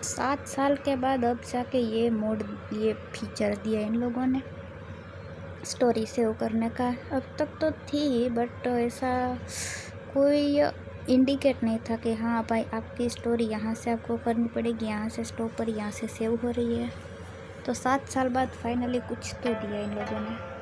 सात साल के बाद अब जाके ये feature दिया इन लोगों ने स्टोरी सेव करने का। अब तक तो थी बट ऐसा कोई इंडिकेट नहीं था कि हाँ भाई आपकी स्टोरी यहाँ से आपको करनी पड़ेगी, यहाँ से स्टॉप पर यहाँ से सेव हो रही है। तो 7 साल बाद फाइनली कुछ तो दिया इन लोगों ने।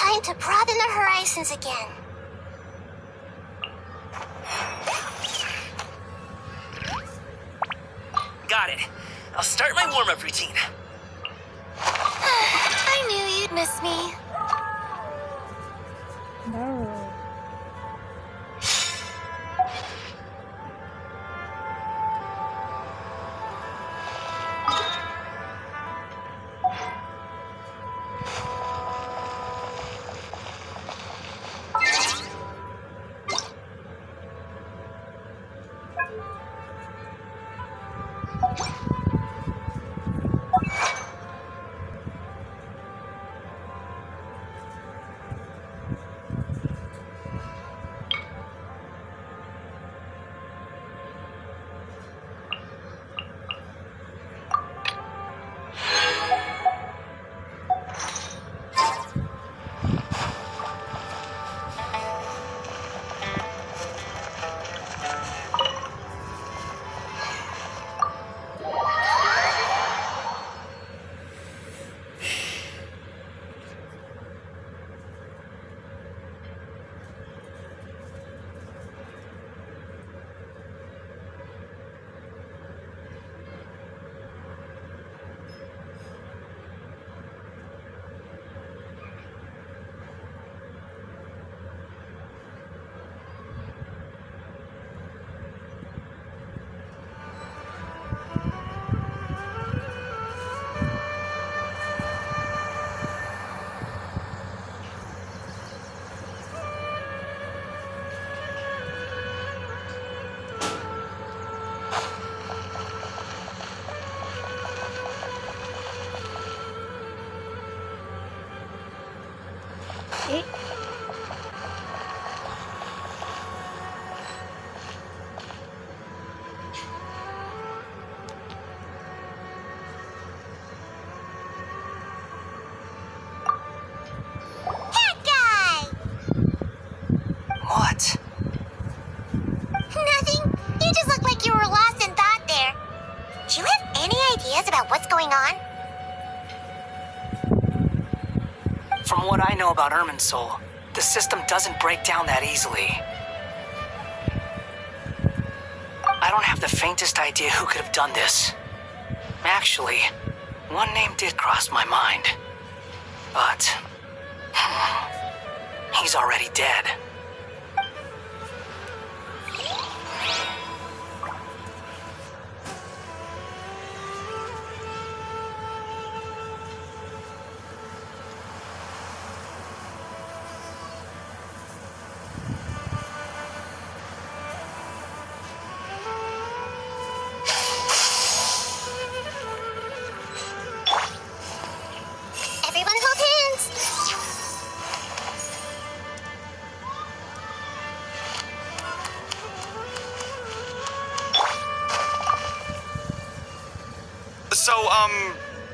Time to broaden the horizons again. Got it. I'll start my warm-up routine. I knew you'd miss me. No. like you were lost in thought there. Do you have any ideas about what's going on? From what I know about Irminsul, the system doesn't break down that easily. I don't have the faintest idea who could have done this. Actually, one name did cross my mind. But he's already dead. Everyone hold hands. So,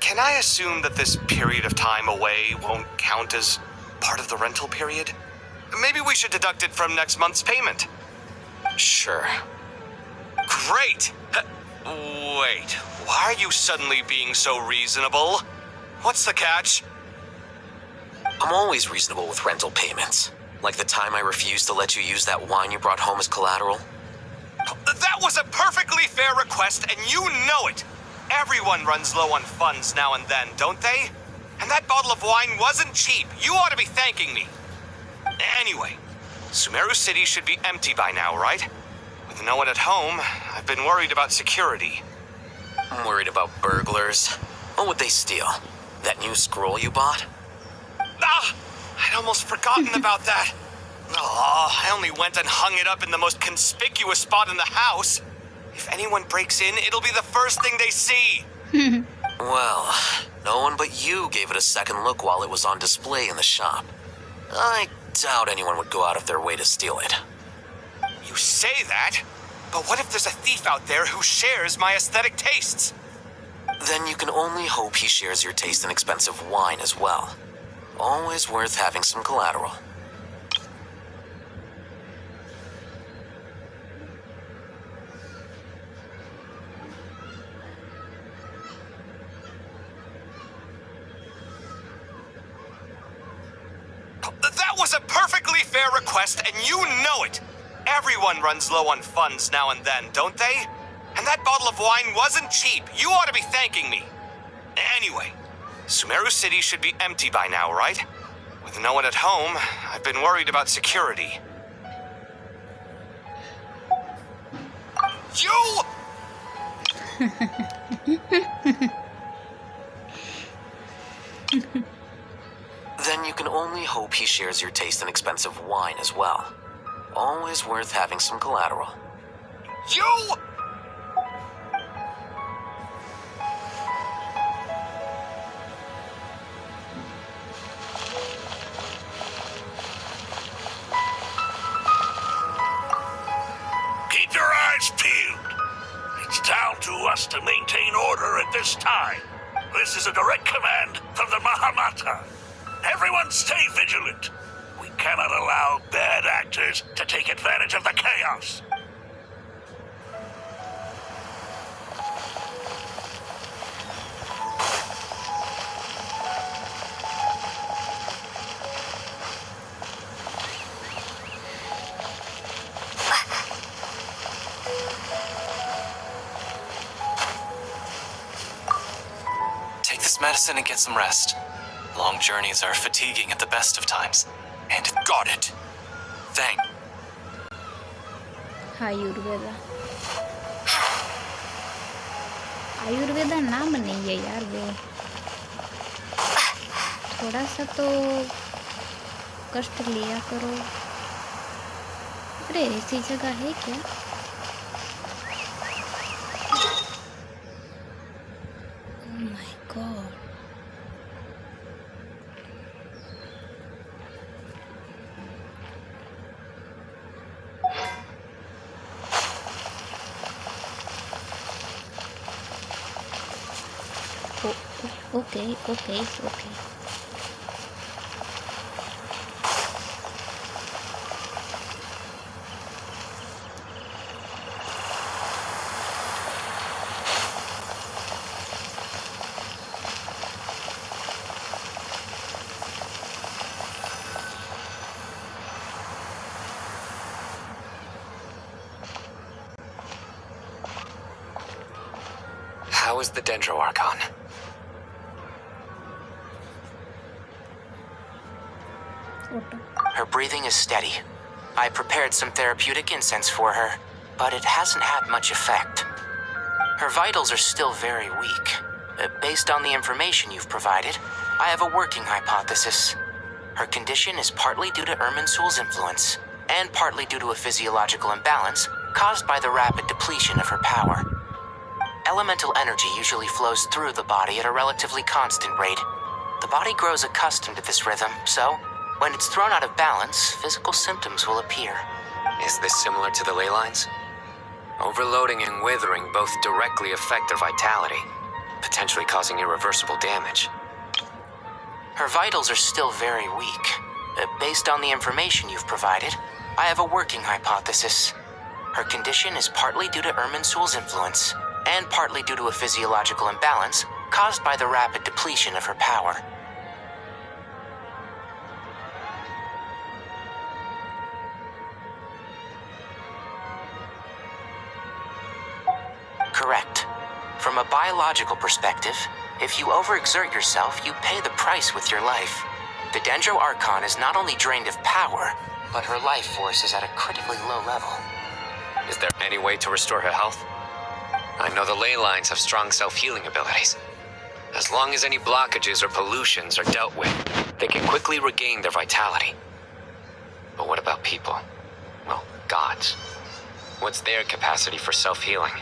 can I assume that this period of time away won't count as part of the rental period? Maybe we should deduct it from next month's payment. Sure. Great! Wait, why are you suddenly being so reasonable? What's the catch? I'm always reasonable with rental payments. Like the time I refused to let you use that wine you brought home as collateral. That was a perfectly fair request, and you know it! Everyone runs low on funds now and then, don't they? And that bottle of wine wasn't cheap. You ought to be thanking me. Anyway, Sumeru City should be empty by now, right? With no one at home, I've been worried about security. I'm worried about burglars. What would they steal? That new scroll you bought? Ah! I'd almost forgotten about that. Oh, I only went and hung it up in the most conspicuous spot in the house. If anyone breaks in, it'll be the first thing they see. Well, no one but you gave it a second look while it was on display in the shop. I doubt anyone would go out of their way to steal it. You say that, but what if there's a thief out there who shares my aesthetic tastes? Then you can only hope he shares your taste in expensive wine as well. Always worth having some collateral. That was a perfectly fair request, and you know it. Everyone runs low on funds now and then, don't they? And that bottle of wine wasn't cheap. You ought to be thanking me. Anyway, Sumeru City should be empty by now, right? With no one at home, I've been worried about security. You! Then you can only hope he shares your taste in expensive wine as well. Always worth having some collateral. You! Keep your eyes peeled. It's down to us to maintain order at this time. This is a direct command from the Mahamata. Everyone stay vigilant. We cannot allow bad actors to take advantage of the chaos. Take this medicine and get some rest. Long journeys are fatiguing at the best of times. And got it. Thank. Ayurveda Ayurveda नाम नहीं है यार वो थोड़ा सा तो कष्ट लिया करो। अरे ऐसी जगह है क्या? Oh my God. Okay. How is the Dendro Archon? Her breathing is steady. I prepared some therapeutic incense for her, but it hasn't had much effect. Her vitals are still very weak. Based on the information you've provided, I have a working hypothesis. Her condition is partly due to Irminsul's influence, and partly due to a physiological imbalance caused by the rapid depletion of her power. Elemental energy usually flows through the body at a relatively constant rate. The body grows accustomed to this rhythm, so when it's thrown out of balance, physical symptoms will appear. Is this similar to the ley lines? Overloading and withering both directly affect their vitality, potentially causing irreversible damage. Her vitals are still very weak. Based on the information you've provided, I have a working hypothesis. Her condition is partly due to Irminsul's influence, and partly due to a physiological imbalance caused by the rapid depletion of her power. Correct. From a biological perspective, if you overexert yourself, you pay the price with your life. The Dendro Archon is not only drained of power, but her life force is at a critically low level. Is there any way to restore her health? I know the ley lines have strong self-healing abilities. As long as any blockages or pollutions are dealt with, they can quickly regain their vitality. But what about people? Well, gods. What's their capacity for self-healing?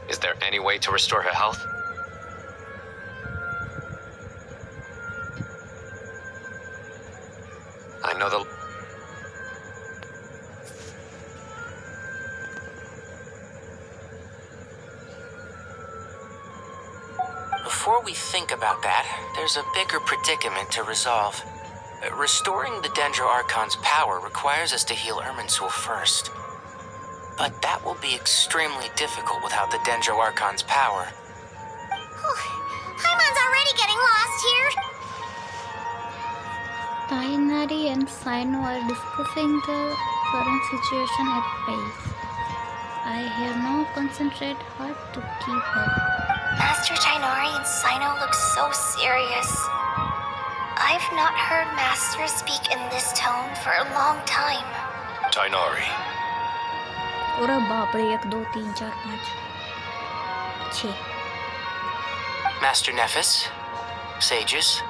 Is there any way to restore her health? I know the... Before we think about that, there's a bigger predicament to resolve. Restoring the Dendro Archon's power requires us to heal Irminsul first. But that will be extremely difficult without the Dendro Archon's power. Paimon's already getting lost here. Tainari and Sino are discussing the current situation at pace. I have no concentrate hard to keep up. Master Tainari and Sino look so serious. I've not heard Master speak in this tone for a long time. Tainari. अरे बाप रे 1 2 3 4 5 6 Master Nephis, sages.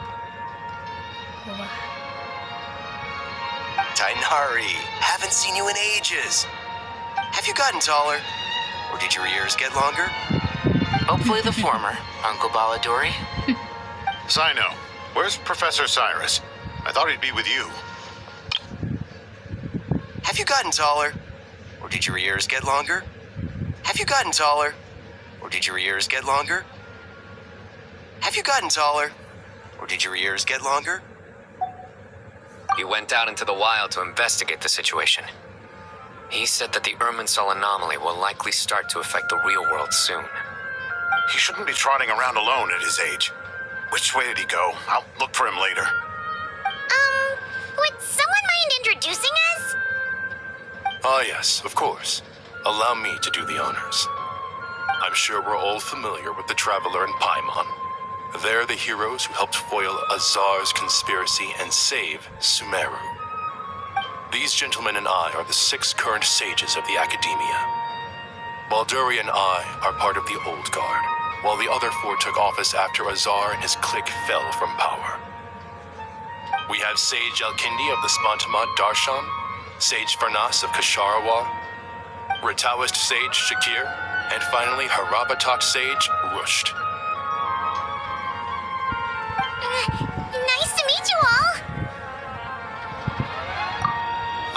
Tainari, haven't seen you in ages. Have you gotten taller? Or did your ears get longer? Hopefully the former, Uncle Baladori. Sino, where's Professor Cyrus? I thought he'd be with you. Have you gotten taller? Or did your ears get longer? Have you gotten taller? Or did your ears get longer? Have you gotten taller? Or did your ears get longer? He went out into the wild to investigate the situation. He said that the Irminsul anomaly will likely start to affect the real world soon. He shouldn't be trotting around alone at his age. Which way did he go? I'll look for him later. Would someone mind introducing us? Ah, yes, of course. Allow me to do the honors. I'm sure we're all familiar with the Traveler and Paimon. They're the heroes who helped foil Azar's conspiracy and save Sumeru. These gentlemen and I are the 6 current sages of the Academia. Balduri and I are part of the Old Guard, while the other 4 took office after Azar and his clique fell from power. We have Sage Alkindi of the Spantamad Darshan, Sage Farnas of Kasharawar, Rataoist Sage Shakir, and finally Harabatot Sage Rusht. Nice to meet you all.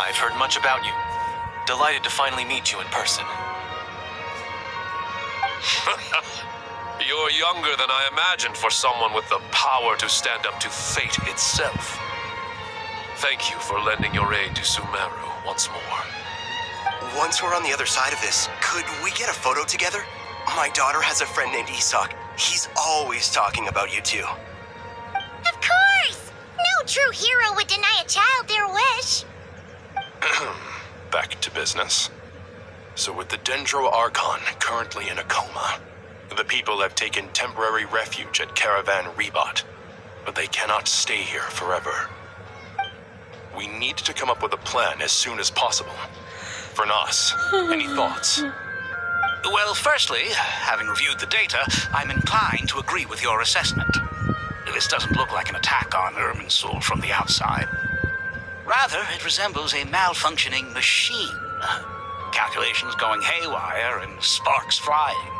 I've heard much about you. Delighted to finally meet you in person. You're younger than I imagined for someone with the power to stand up to fate itself. Thank you for lending your aid to Sumeru once more. Once we're on the other side of this, could we get a photo together? My daughter has a friend named Isak. He's always talking about you two. Of course! No true hero would deny a child their wish. Back to business. So with the Dendro Archon currently in a coma, the people have taken temporary refuge at Caravan Rebot, but they cannot stay here forever. We need to come up with a plan as soon as possible. Fernas, any thoughts? Well, firstly, having reviewed the data, I'm inclined to agree with your assessment. This doesn't look like an attack on Irminsul from the outside. Rather, it resembles a malfunctioning machine. Calculations going haywire and sparks flying.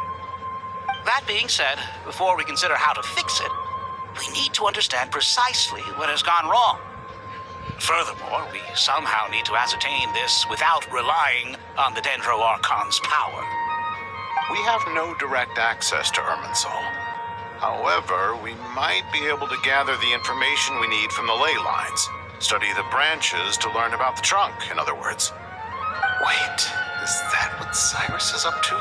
That being said, before we consider how to fix it, we need to understand precisely what has gone wrong. Furthermore, we somehow need to ascertain this without relying on the Dendro Archon's power. We have no direct access to Irminsul. However, we might be able to gather the information we need from the ley lines. Study the branches to learn about the trunk, in other words. Wait, is that what Cyrus is up to?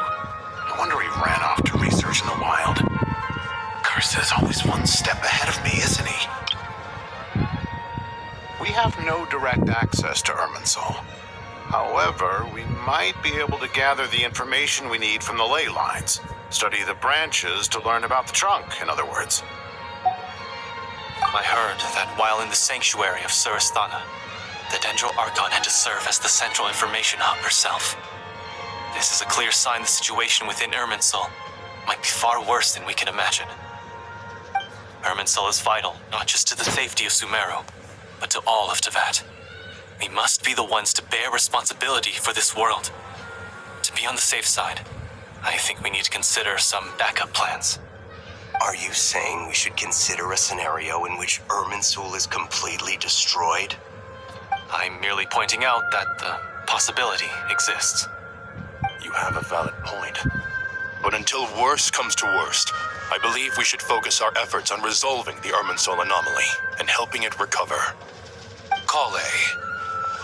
No wonder he ran off to research in the wild. Curse is always one step ahead of me, isn't he? We have no direct access to Irminsul. However, we might be able to gather the information we need from the ley lines. Study the branches to learn about the trunk, in other words. I heard that while in the sanctuary of Surasthana, the Dendro Archon had to serve as the central information hub herself. This is a clear sign the situation within Irminsul might be far worse than we can imagine. Irminsul is vital, not just to the safety of Sumeru, but to all of Teyvat. We must be the ones to bear responsibility for this world. To be on the safe side, I think we need to consider some backup plans. Are you saying we should consider a scenario in which Irminsul is completely destroyed? I'm merely pointing out that the possibility exists. You have a valid point. But until worst comes to worst, I believe we should focus our efforts on resolving the Irminsul anomaly and helping it recover. Kale,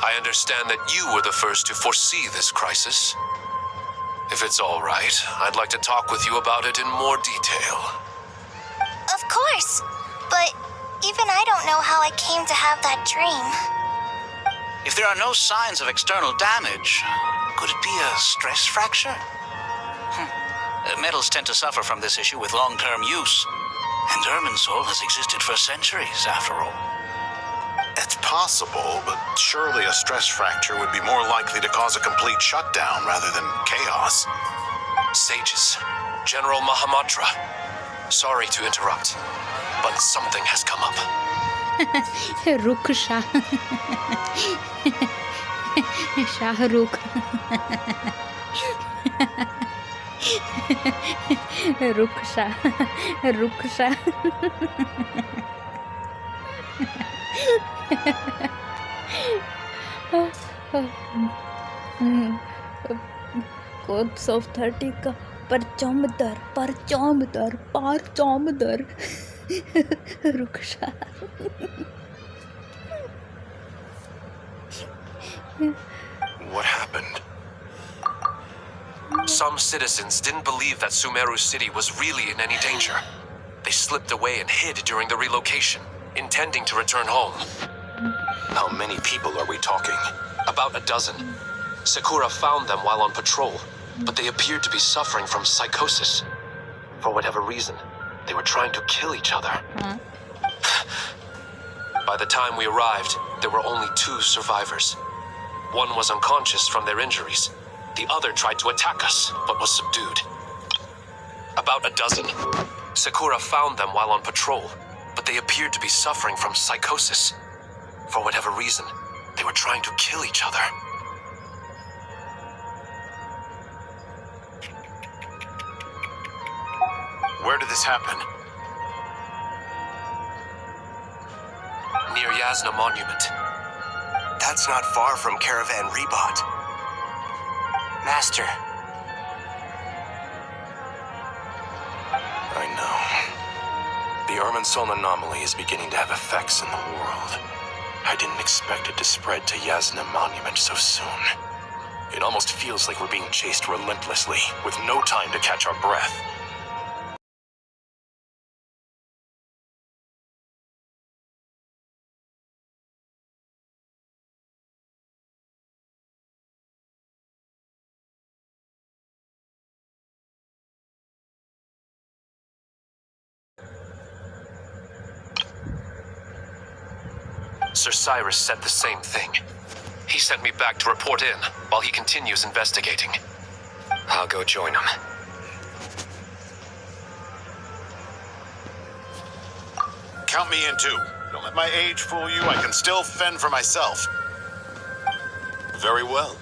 I understand that you were the first to foresee this crisis. If it's all right, I'd like to talk with you about it in more detail. Of course, but even I don't know how I came to have that dream. If there are no signs of external damage, could it be a stress fracture? Metals tend to suffer from this issue with long-term use, and Irminsul has existed for centuries, after all. It's possible, but surely a stress fracture would be more likely to cause a complete shutdown rather than chaos. Sages, General Mahamatra, sorry to interrupt, but something has come up. Ruksha. Shahrukh. Ruksha. Ruksha. Corpse of 30 का परचौमदर रुखशा. What happened? Some citizens didn't believe that Sumeru City was really in any danger. They slipped away and hid during the relocation, intending to return home. How many people are we talking? About a dozen. Sakura found them while on patrol, but they appeared to be suffering from psychosis. For whatever reason, they were trying to kill each other. By the time we arrived, there were only 2 survivors. One was unconscious from their injuries. The other tried to attack us, but was subdued. About a dozen. Sakura found them while on patrol, but they appeared to be suffering from psychosis. For whatever reason, they were trying to kill each other. Where did this happen? Near Yasna Monument. That's not far from Caravan Rebot. Master. I know. The Irminsul anomaly is beginning to have effects in the world. I didn't expect it to spread to Yasna Monument so soon. It almost feels like we're being chased relentlessly, with no time to catch our breath. Sir Cyrus said the same thing. He sent me back to report in while he continues investigating. I'll go join him. Count me in too. Don't let my age fool you. I can still fend for myself. Very well.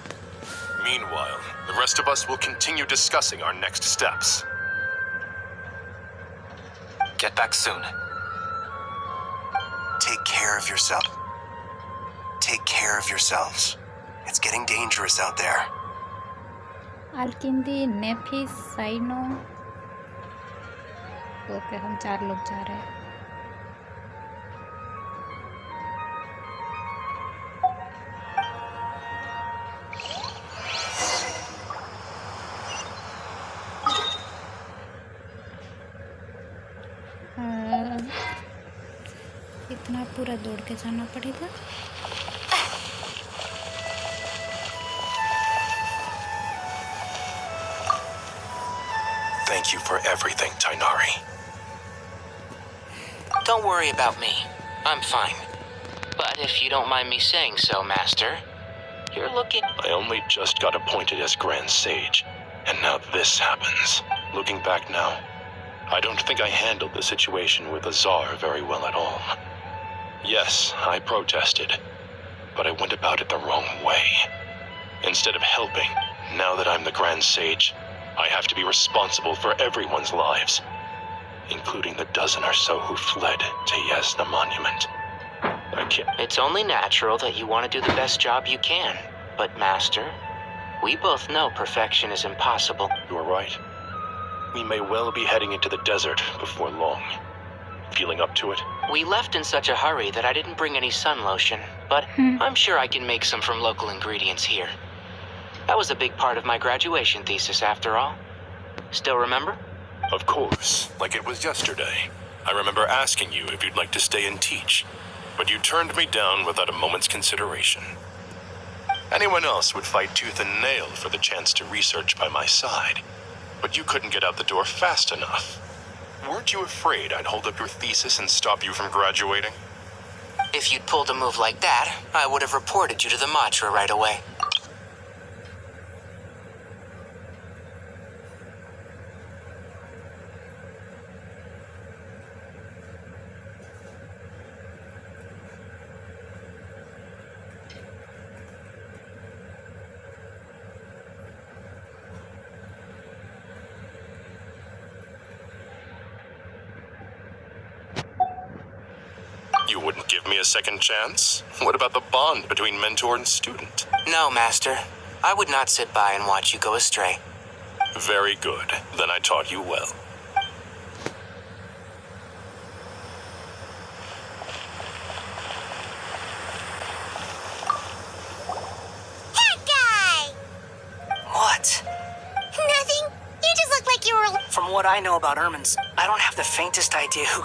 Meanwhile, the rest of us will continue discussing our next steps. Get back soon. Take care of yourself. Take care of yourselves. It's getting dangerous out there. Alkindi, Nephis, Saino. Okay हम 4 लोग जा रहे हैं. इतना पूरा दौड़ के जाना पड़ेगा. Thank you for everything, Tainari. Don't worry about me. I'm fine. But if you don't mind me saying so, Master, you're looking... I only just got appointed as Grand Sage, and now this happens. Looking back now, I don't think I handled the situation with Azar very well at all. Yes, I protested, but I went about it the wrong way. Instead of helping, now that I'm the Grand Sage, I have to be responsible for everyone's lives, including the dozen or so who fled to Yasna Monument. I can't... It's only natural that you want to do the best job you can. But, Master, we both know perfection is impossible. You're right. We may well be heading into the desert before long. Feeling up to it? We left in such a hurry that I didn't bring any sun lotion, but I'm sure I can make some from local ingredients here. That was a big part of my graduation thesis, after all. Still remember? Of course, like it was yesterday. I remember asking you if you'd like to stay and teach, but you turned me down without a moment's consideration. Anyone else would fight tooth and nail for the chance to research by my side, but you couldn't get out the door fast enough. Weren't you afraid I'd hold up your thesis and stop you from graduating? If you'd pulled a move like that, I would have reported you to the Matra right away. You wouldn't give me a second chance? What about the bond between mentor and student? No, Master. I would not sit by and watch you go astray. Very good. Then I taught you well. That guy! What? Nothing. You just look like you were... From what I know about Ermines, I don't have the faintest idea who...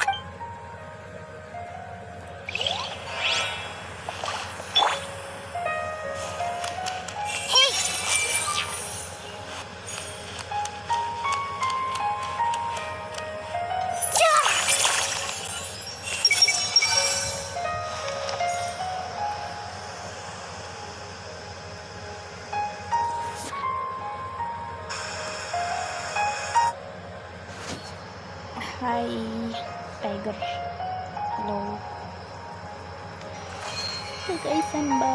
Hi, Tiger. Hello. Kagaisan ba?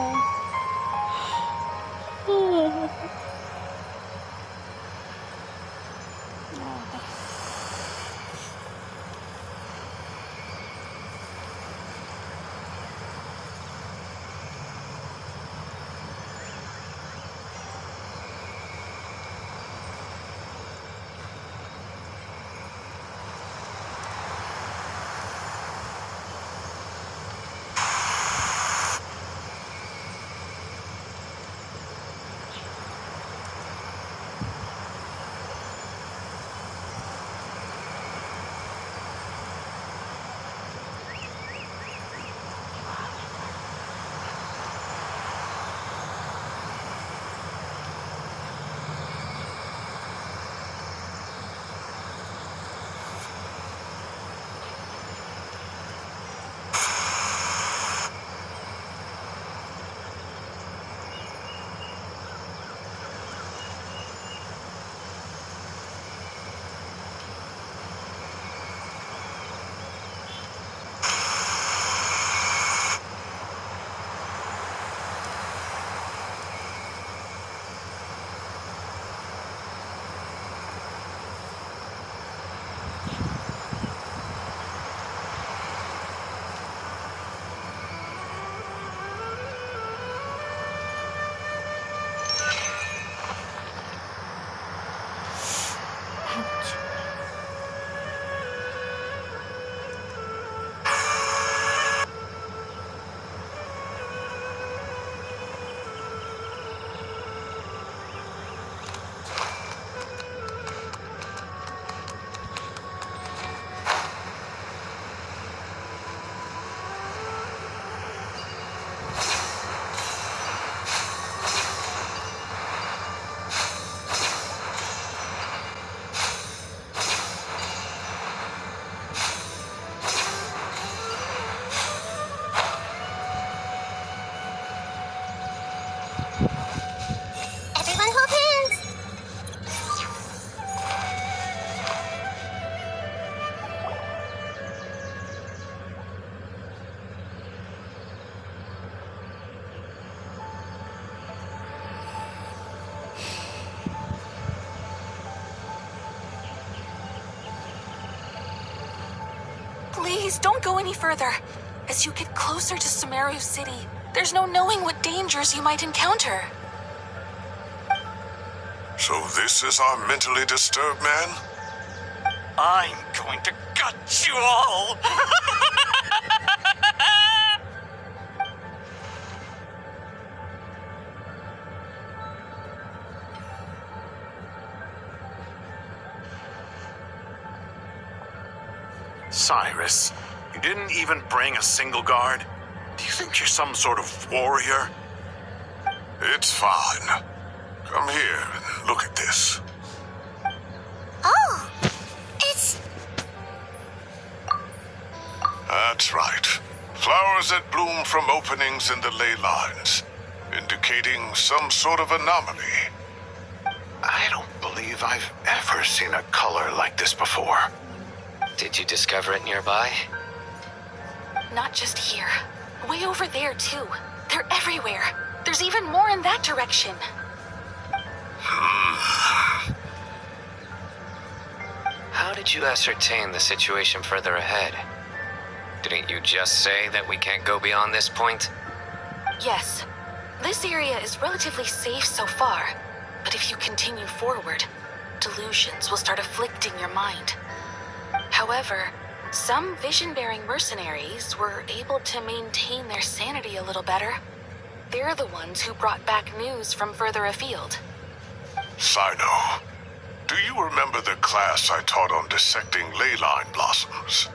Please don't go any further. As you get closer to Sumeru City, there's no knowing what dangers you might encounter. So this is our mentally disturbed man? I'm going to gut you all! Cyrus, you didn't even bring a single guard? Do you think you're some sort of warrior? It's fine. Come here and look at this. Oh, it's... That's right. Flowers that bloom from openings in the ley lines, indicating some sort of anomaly. I don't believe I've ever seen a color like this before. Did you discover it nearby? Not just here. Way over there, too. They're everywhere. There's even more in that direction. How did you ascertain the situation further ahead? Didn't you just say that we can't go beyond this point? Yes. This area is relatively safe so far, but if you continue forward, delusions will start afflicting your mind. However, some vision-bearing mercenaries were able to maintain their sanity a little better. They're the ones who brought back news from further afield. Sino, do you remember the class I taught on dissecting ley line blossoms?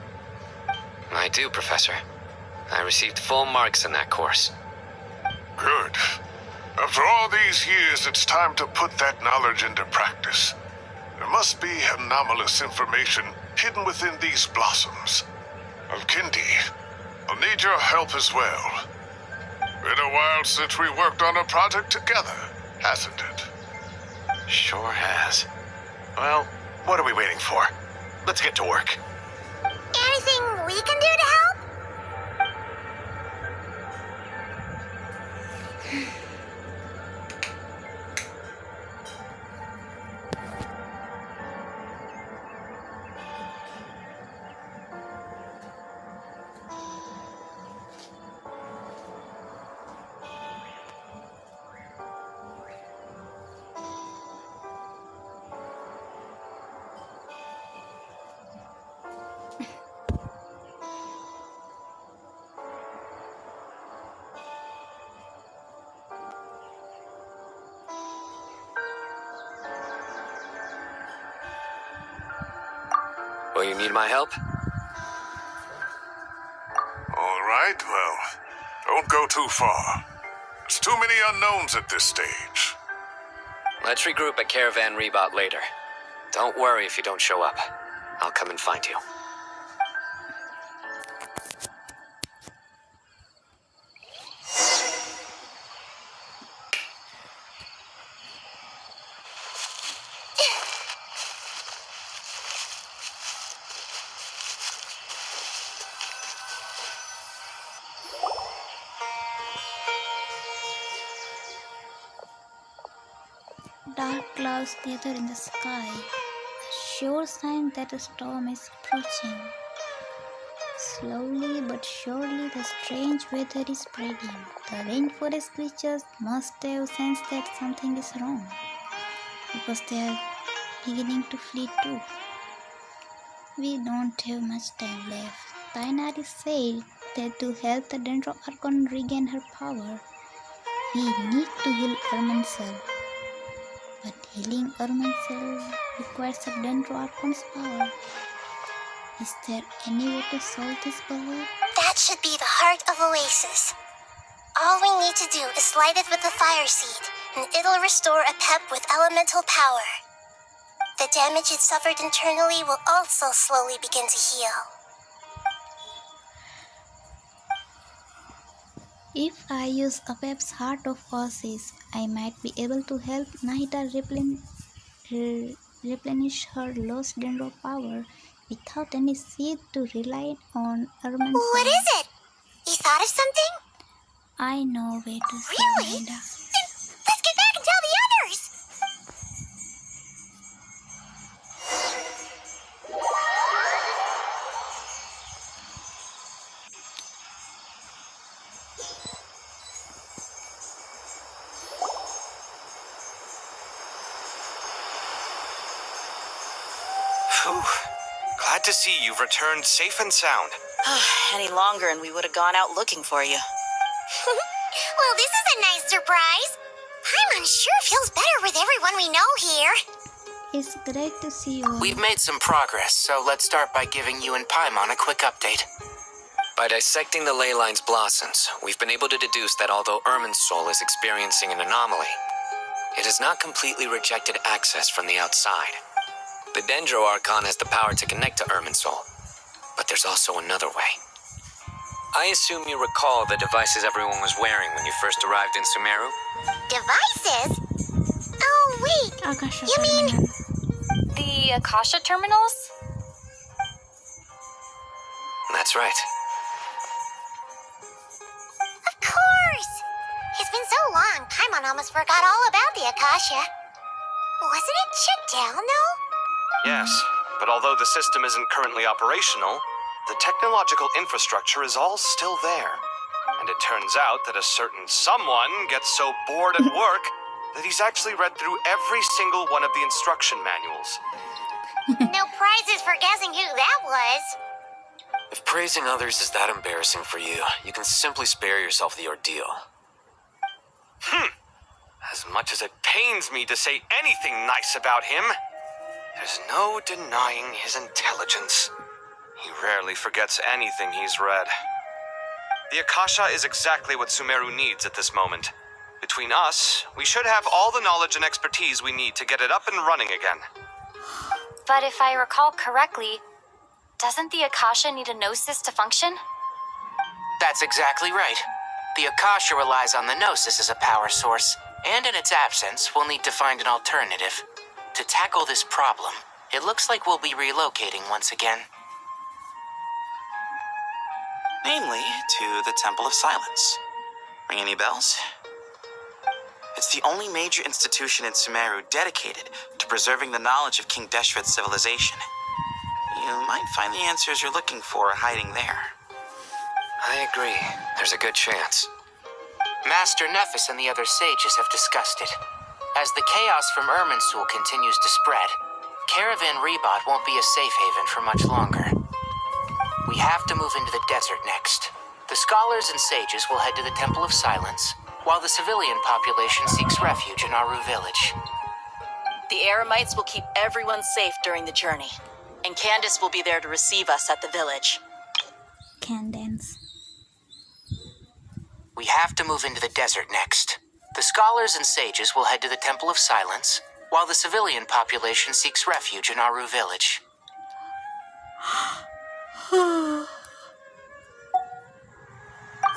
I do, Professor. I received full marks in that course. Good. After all these years, it's time to put that knowledge into practice. There must be anomalous information hidden within these blossoms. Alkindi, I'll need your help as well. Been a while since we worked on a project together, hasn't it? Sure has. Well, what are we waiting for? Let's get to work. Anything we can do to help? Will you need my help? All right, well, don't go too far. There's too many unknowns at this stage. Let's regroup at Caravan Rebot later. Don't worry if you don't show up. I'll come and find you. Dark clouds gather in the sky, a sure sign that a storm is approaching. Slowly but surely the strange weather is spreading. The rainforest creatures must have sensed that something is wrong, because they are beginning to flee too. We don't have much time left. Tainari said that to help the Dendro Archon regain her power, we need to heal Irminsul. But healing Irminsul requires a Dendro Archon's power. Is there any way to solve this puzzle? That should be the heart of Oasis. All we need to do is light it with the fire seed, and it'll restore a pep with elemental power. The damage it suffered internally will also slowly begin to heal. If I use Apep's Heart of Oasis, I might be able to help Nahida replenish her lost Dendro power without any seed to rely on Irminsul. What is it? You thought of something? I know where to save Really? Nahida. Then let's get back and tell the others! Glad to see you've returned safe and sound. Any longer and we would have gone out looking for you. Well, this is a nice surprise. Paimon sure feels better with everyone we know here. It's great to see you all. We've made some progress, so let's start by giving you and Paimon a quick update. By dissecting the ley line's blossoms, we've been able to deduce that although Irmin's soul is experiencing an anomaly, it has not completely rejected access from the outside. The Dendro Archon has the power to connect to Irmin's soul, but there's also another way. I assume you recall the devices everyone was wearing when you first arrived in Sumeru? Devices? Oh, wait. Akasha You mean... The Akasha terminals? That's right. Of course! It's been so long, Paimon almost forgot all about the Akasha. Wasn't it shut down, though? Yes, but although the system isn't currently operational, the technological infrastructure is all still there. And it turns out that a certain someone gets so bored at work that he's actually read through every single one of the instruction manuals. No prizes for guessing who that was. If praising others is that embarrassing for you, you can simply spare yourself the ordeal. As much as it pains me to say anything nice about him, there's no denying his intelligence. He rarely forgets anything he's read. The Akasha is exactly what Sumeru needs at this moment. Between us, we should have all the knowledge and expertise we need to get it up and running again. But if I recall correctly, doesn't the Akasha need a gnosis to function? That's exactly right. The Akasha relies on the Gnosis as a power source, and in its absence, we'll need to find an alternative. To tackle this problem, it looks like we'll be relocating once again. Namely, to the Temple of Silence. Ring any bells? It's the only major institution in Sumeru dedicated to preserving the knowledge of King Deshret's civilization. You might find the answers you're looking for hiding there. I agree. There's a good chance. Master Nephis and the other sages have discussed it. As the chaos from Irminsul continues to spread, Caravan Rebot won't be a safe haven for much longer. We have to move into the desert next. The scholars and sages will head to the Temple of Silence, while the civilian population seeks refuge in Aru village. The Eremites will keep everyone safe during the journey, and Candace will be there to receive us at the village. Candace. We have to move into the desert next. The scholars and sages will head to the Temple of Silence, while the civilian population seeks refuge in Aru village.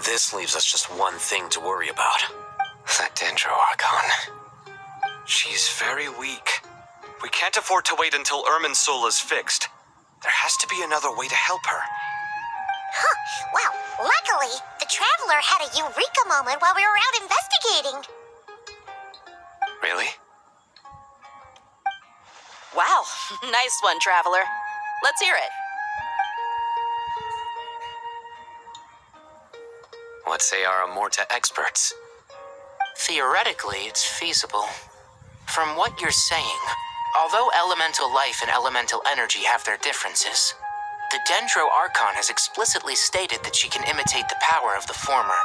This leaves us just one thing to worry about. That Dendro Archon. She's very weak. We can't afford to wait until Irmin's soul is fixed. There has to be another way to help her. Huh. Well, luckily, the Traveler had a eureka moment while we were out investigating. Really? Wow, nice one, Traveler. Let's hear it. What say our Amorta experts? Theoretically, it's feasible. From what you're saying, although elemental life and elemental energy have their differences, the Dendro Archon has explicitly stated that she can imitate the power of the former.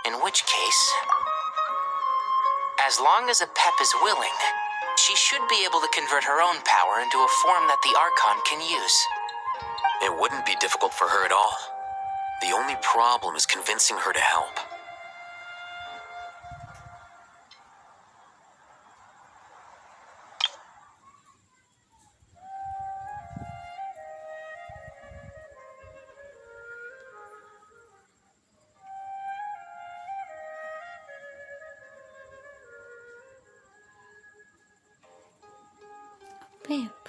In which case, as long as Apep is willing, she should be able to convert her own power into a form that the Archon can use. It wouldn't be difficult for her at all. The only problem is convincing her to help. Pep.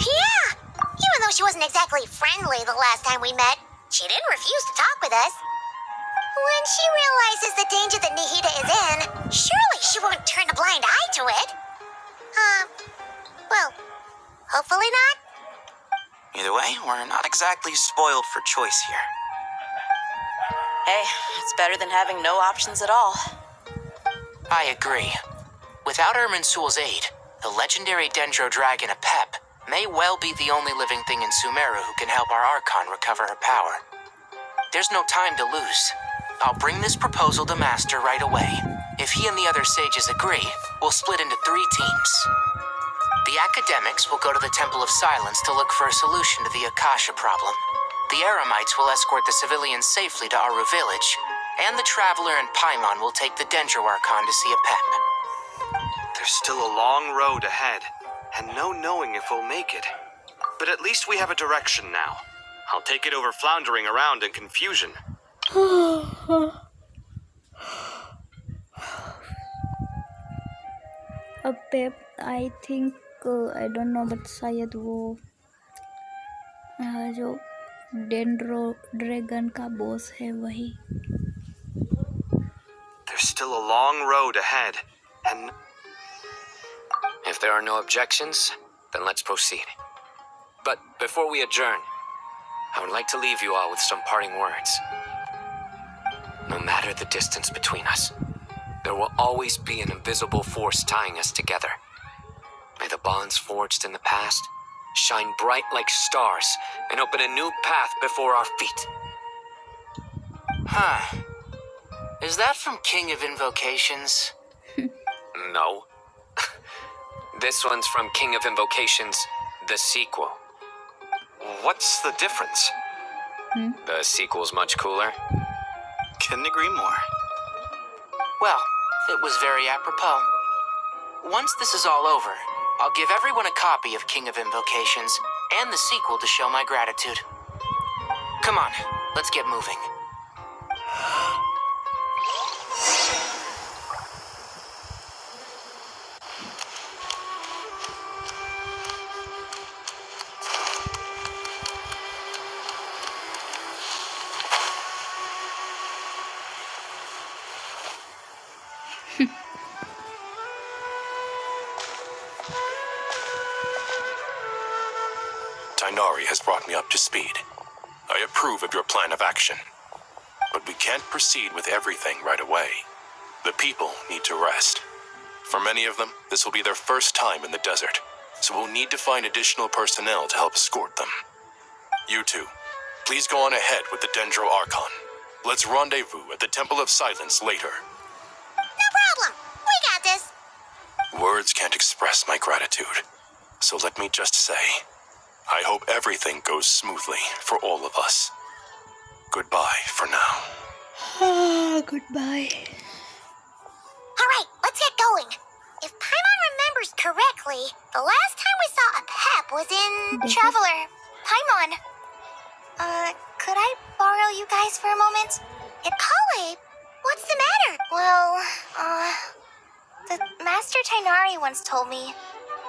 Yeah! Even though she wasn't exactly friendly the last time we met, she didn't refuse to talk with us. When she realizes the danger that Nihida is in, surely she won't turn a blind eye to it. Well, hopefully not. Either way, we're not exactly spoiled for choice here. Hey, it's better than having no options at all. I agree. Without Irminsul's aid, the legendary Dendro Dragon Apep may well be the only living thing in Sumeru who can help our Archon recover her power. There's no time to lose. I'll bring this proposal to Master right away. If he and the other sages agree, we'll split into 3 teams. The academics will go to the Temple of Silence to look for a solution to the Akasha problem. The Eremites will escort the civilians safely to Aru Village, and the Traveler and Paimon will take the Dendro Archon to see Apep. There's still a long road ahead, and no knowing if we'll make it. But at least we have a direction now. I'll take it over floundering around in confusion. Apep, I think I don't know, but शायद वो जो dendro dragon का boss है वही. There's still a long road ahead, and If there are no objections, then let's proceed. But before we adjourn, I would like to leave you all with some parting words. No matter the distance between us, there will always be an invisible force tying us together. May the bonds forged in the past shine bright like stars and open a new path before our feet. Huh. Is that from King of Invocations? No. This one's from King of Invocations, the sequel. What's the difference? The sequel's much cooler. Couldn't agree more. Well, it was very apropos. Once this is all over, I'll give everyone a copy of King of Invocations and the sequel to show my gratitude. Come on, let's get moving. Tainari has brought me up to speed. I approve of your plan of action. But we can't proceed with everything right away. The people need to rest. For many of them, this will be their first time in the desert, so we'll need to find additional personnel to help escort them. You two, please go on ahead with the Dendro Archon. Let's rendezvous at the Temple of Silence later. No problem. We got this. Words can't express my gratitude, so let me just say, I hope everything goes smoothly for all of us. Goodbye for now. Goodbye. Alright, let's get going. If Paimon remembers correctly, the last time we saw a Pep was in... Traveler, Paimon. Could I borrow you guys for a moment? Kale, what's the matter? Well, the Master Tainari once told me,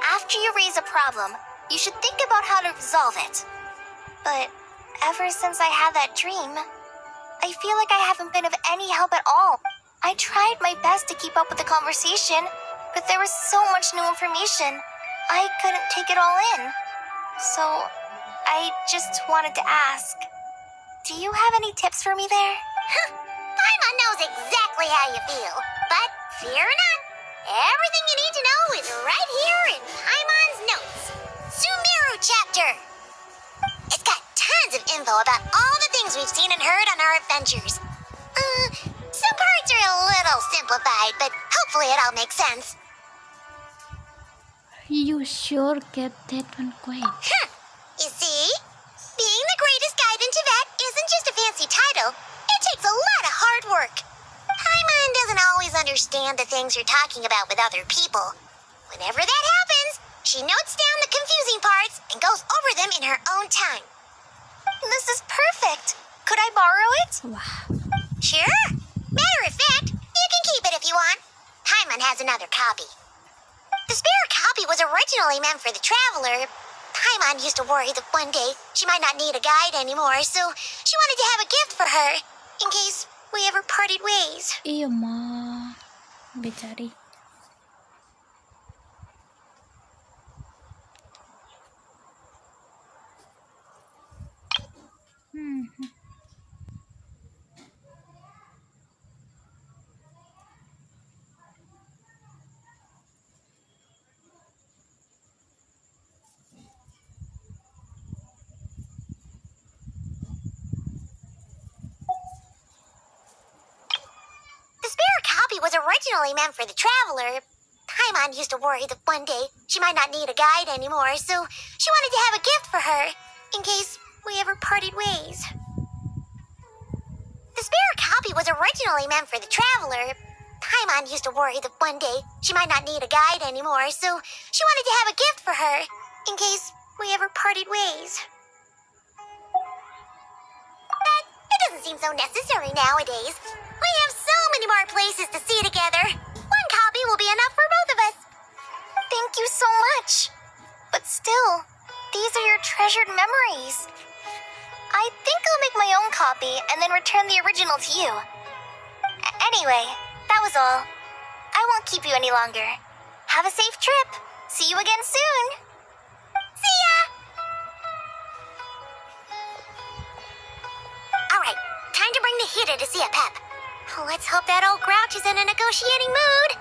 after you raise a problem, you should think about how to resolve it. But ever since I had that dream, I feel like I haven't been of any help at all. I tried my best to keep up with the conversation, but there was so much new information, I couldn't take it all in. So, I just wanted to ask, do you have any tips for me there? Paimon knows exactly how you feel, but fear not. Everything you need to know is right here in Paimon's notes. Sumeru chapter. It's got tons of info about all the things we've seen and heard on our adventures. Some parts are a little simplified, but hopefully it all makes sense. You sure kept that one quiet. You see? Being the greatest guide in Tibet isn't just a fancy title. It takes a lot of hard work. Paimon doesn't always understand the things you're talking about with other people. Whenever that happens, she notes down the confusing parts and goes over them in her own time. This is perfect. Could I borrow it? Sure. Matter of fact, you can keep it if you want. Paimon has another copy. The spare copy was originally meant for the Traveler. Paimon used to worry that one day she might not need a guide anymore, so she wanted to have a gift for her, in case we ever parted ways. Iya ma, बेचारी. was originally meant for the traveler, Paimon used to worry that one day she might not need a guide anymore, so she wanted to have a gift for her, in case we ever parted ways. The spare copy was originally meant for the traveler. Paimon used to worry that one day she might not need a guide anymore, so she wanted to have a gift for her, in case we ever parted ways. But it doesn't seem so necessary nowadays. We have so many more places to see together. One copy will be enough for both of us. Thank you so much. But still, these are your treasured memories. I think I'll make my own copy and then return the original to you. Anyway, that was all. I won't keep you any longer. Have a safe trip. See you again soon. See ya! Alright, time to bring the hitter to see a pep. Let's hope that old grouch is in a negotiating mood.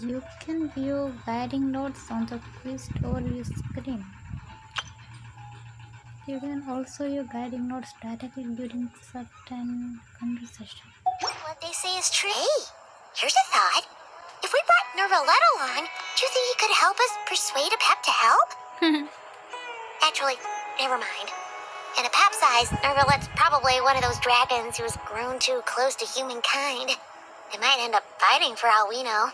You can view guiding notes on the quiz overview screen. You can also use guiding notes directly during certain conversations. What they say is true. Hey, here's a thought. If we brought Nervalette along, do you think he could help us persuade a pep to help? Actually, never mind. In a pep size, Nervalette's probably one of those dragons who has grown too close to humankind. They might end up fighting for all we know.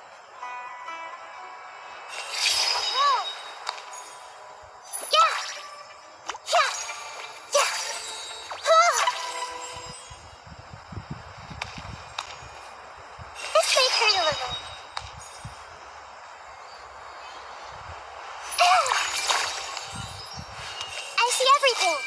I see everything.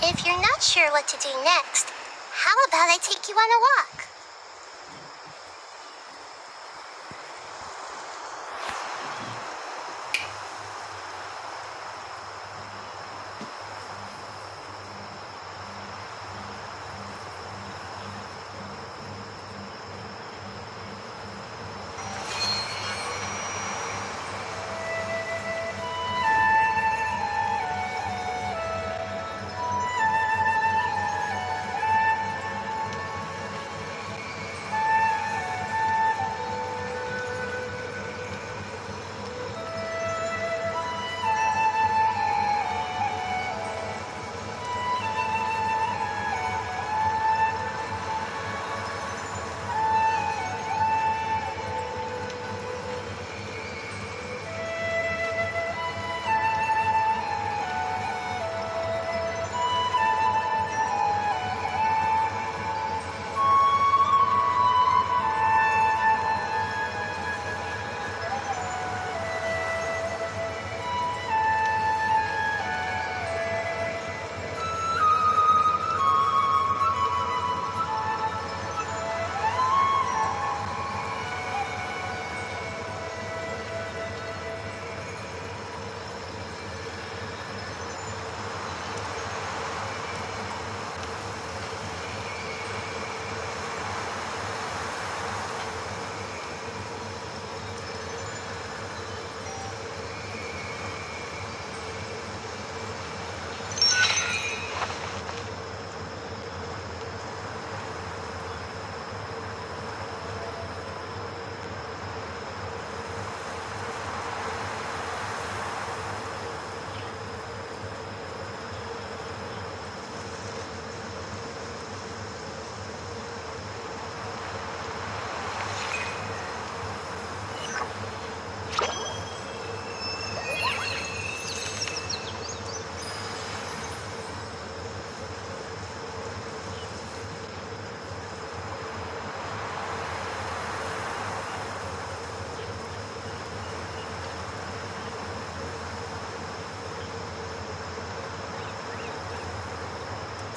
If you're not sure what to do next, how about I take you on a walk?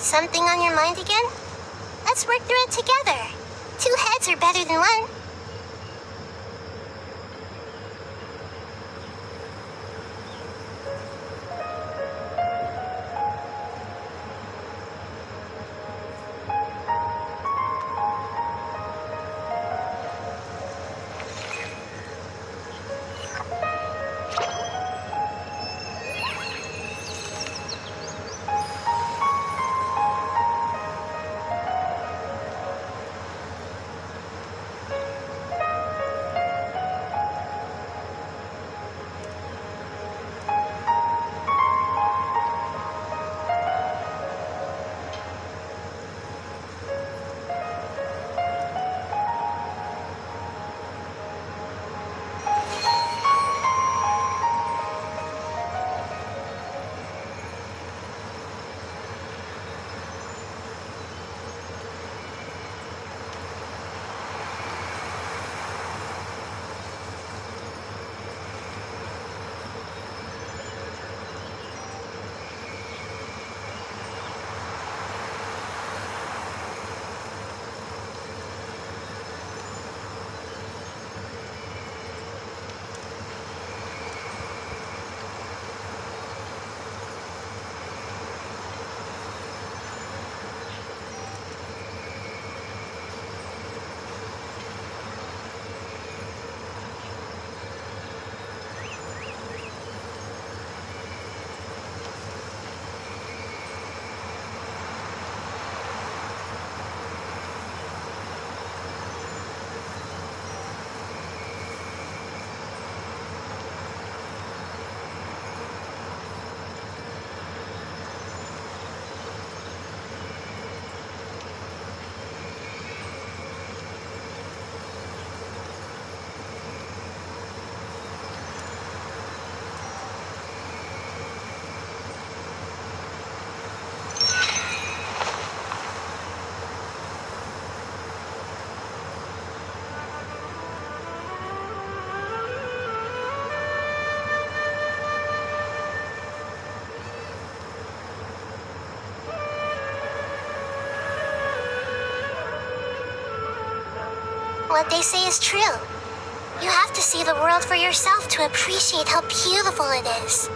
Something on your mind again? Let's work through it together. 2 heads are better than 1. What they say is true. You have to see the world for yourself to appreciate how beautiful it is.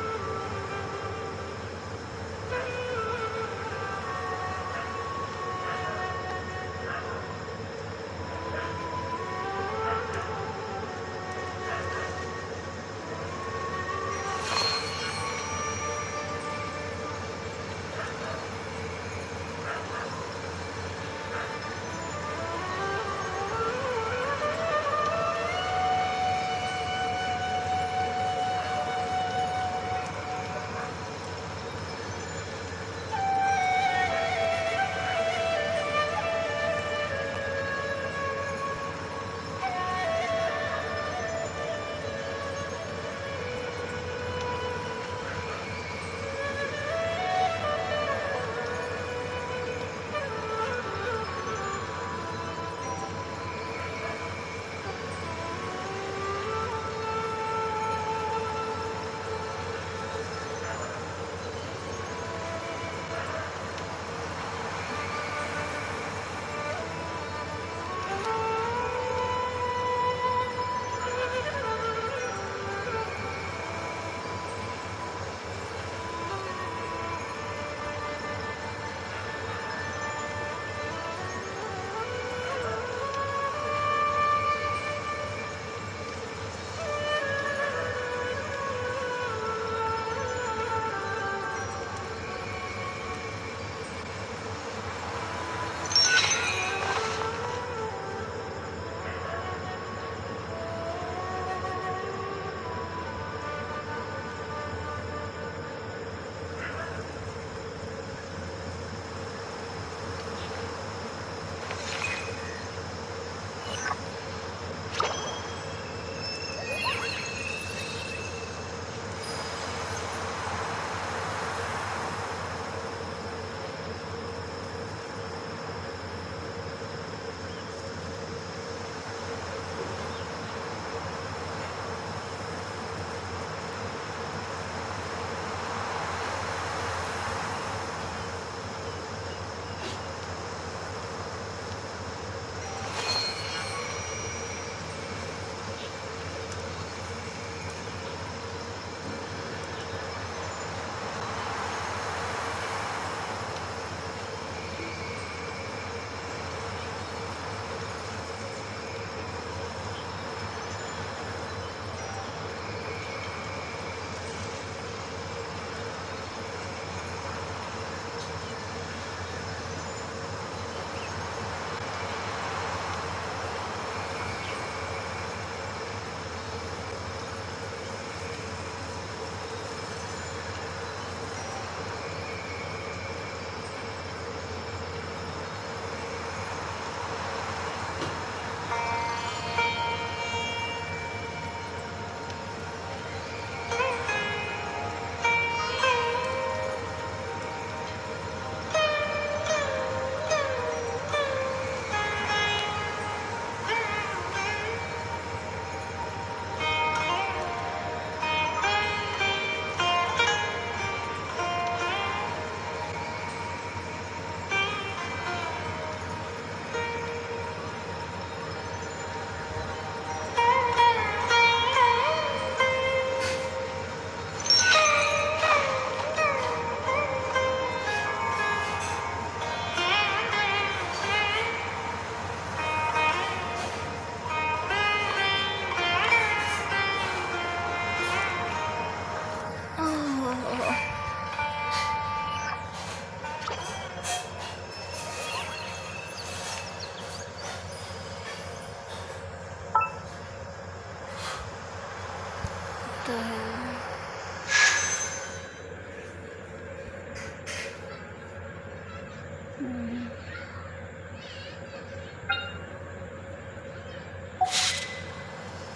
तो है।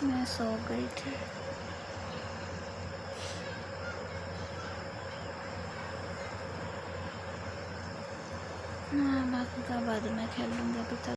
मैं सो गई थी। हाँ, बाकी का बाद में खेल लूँगी, अभी तक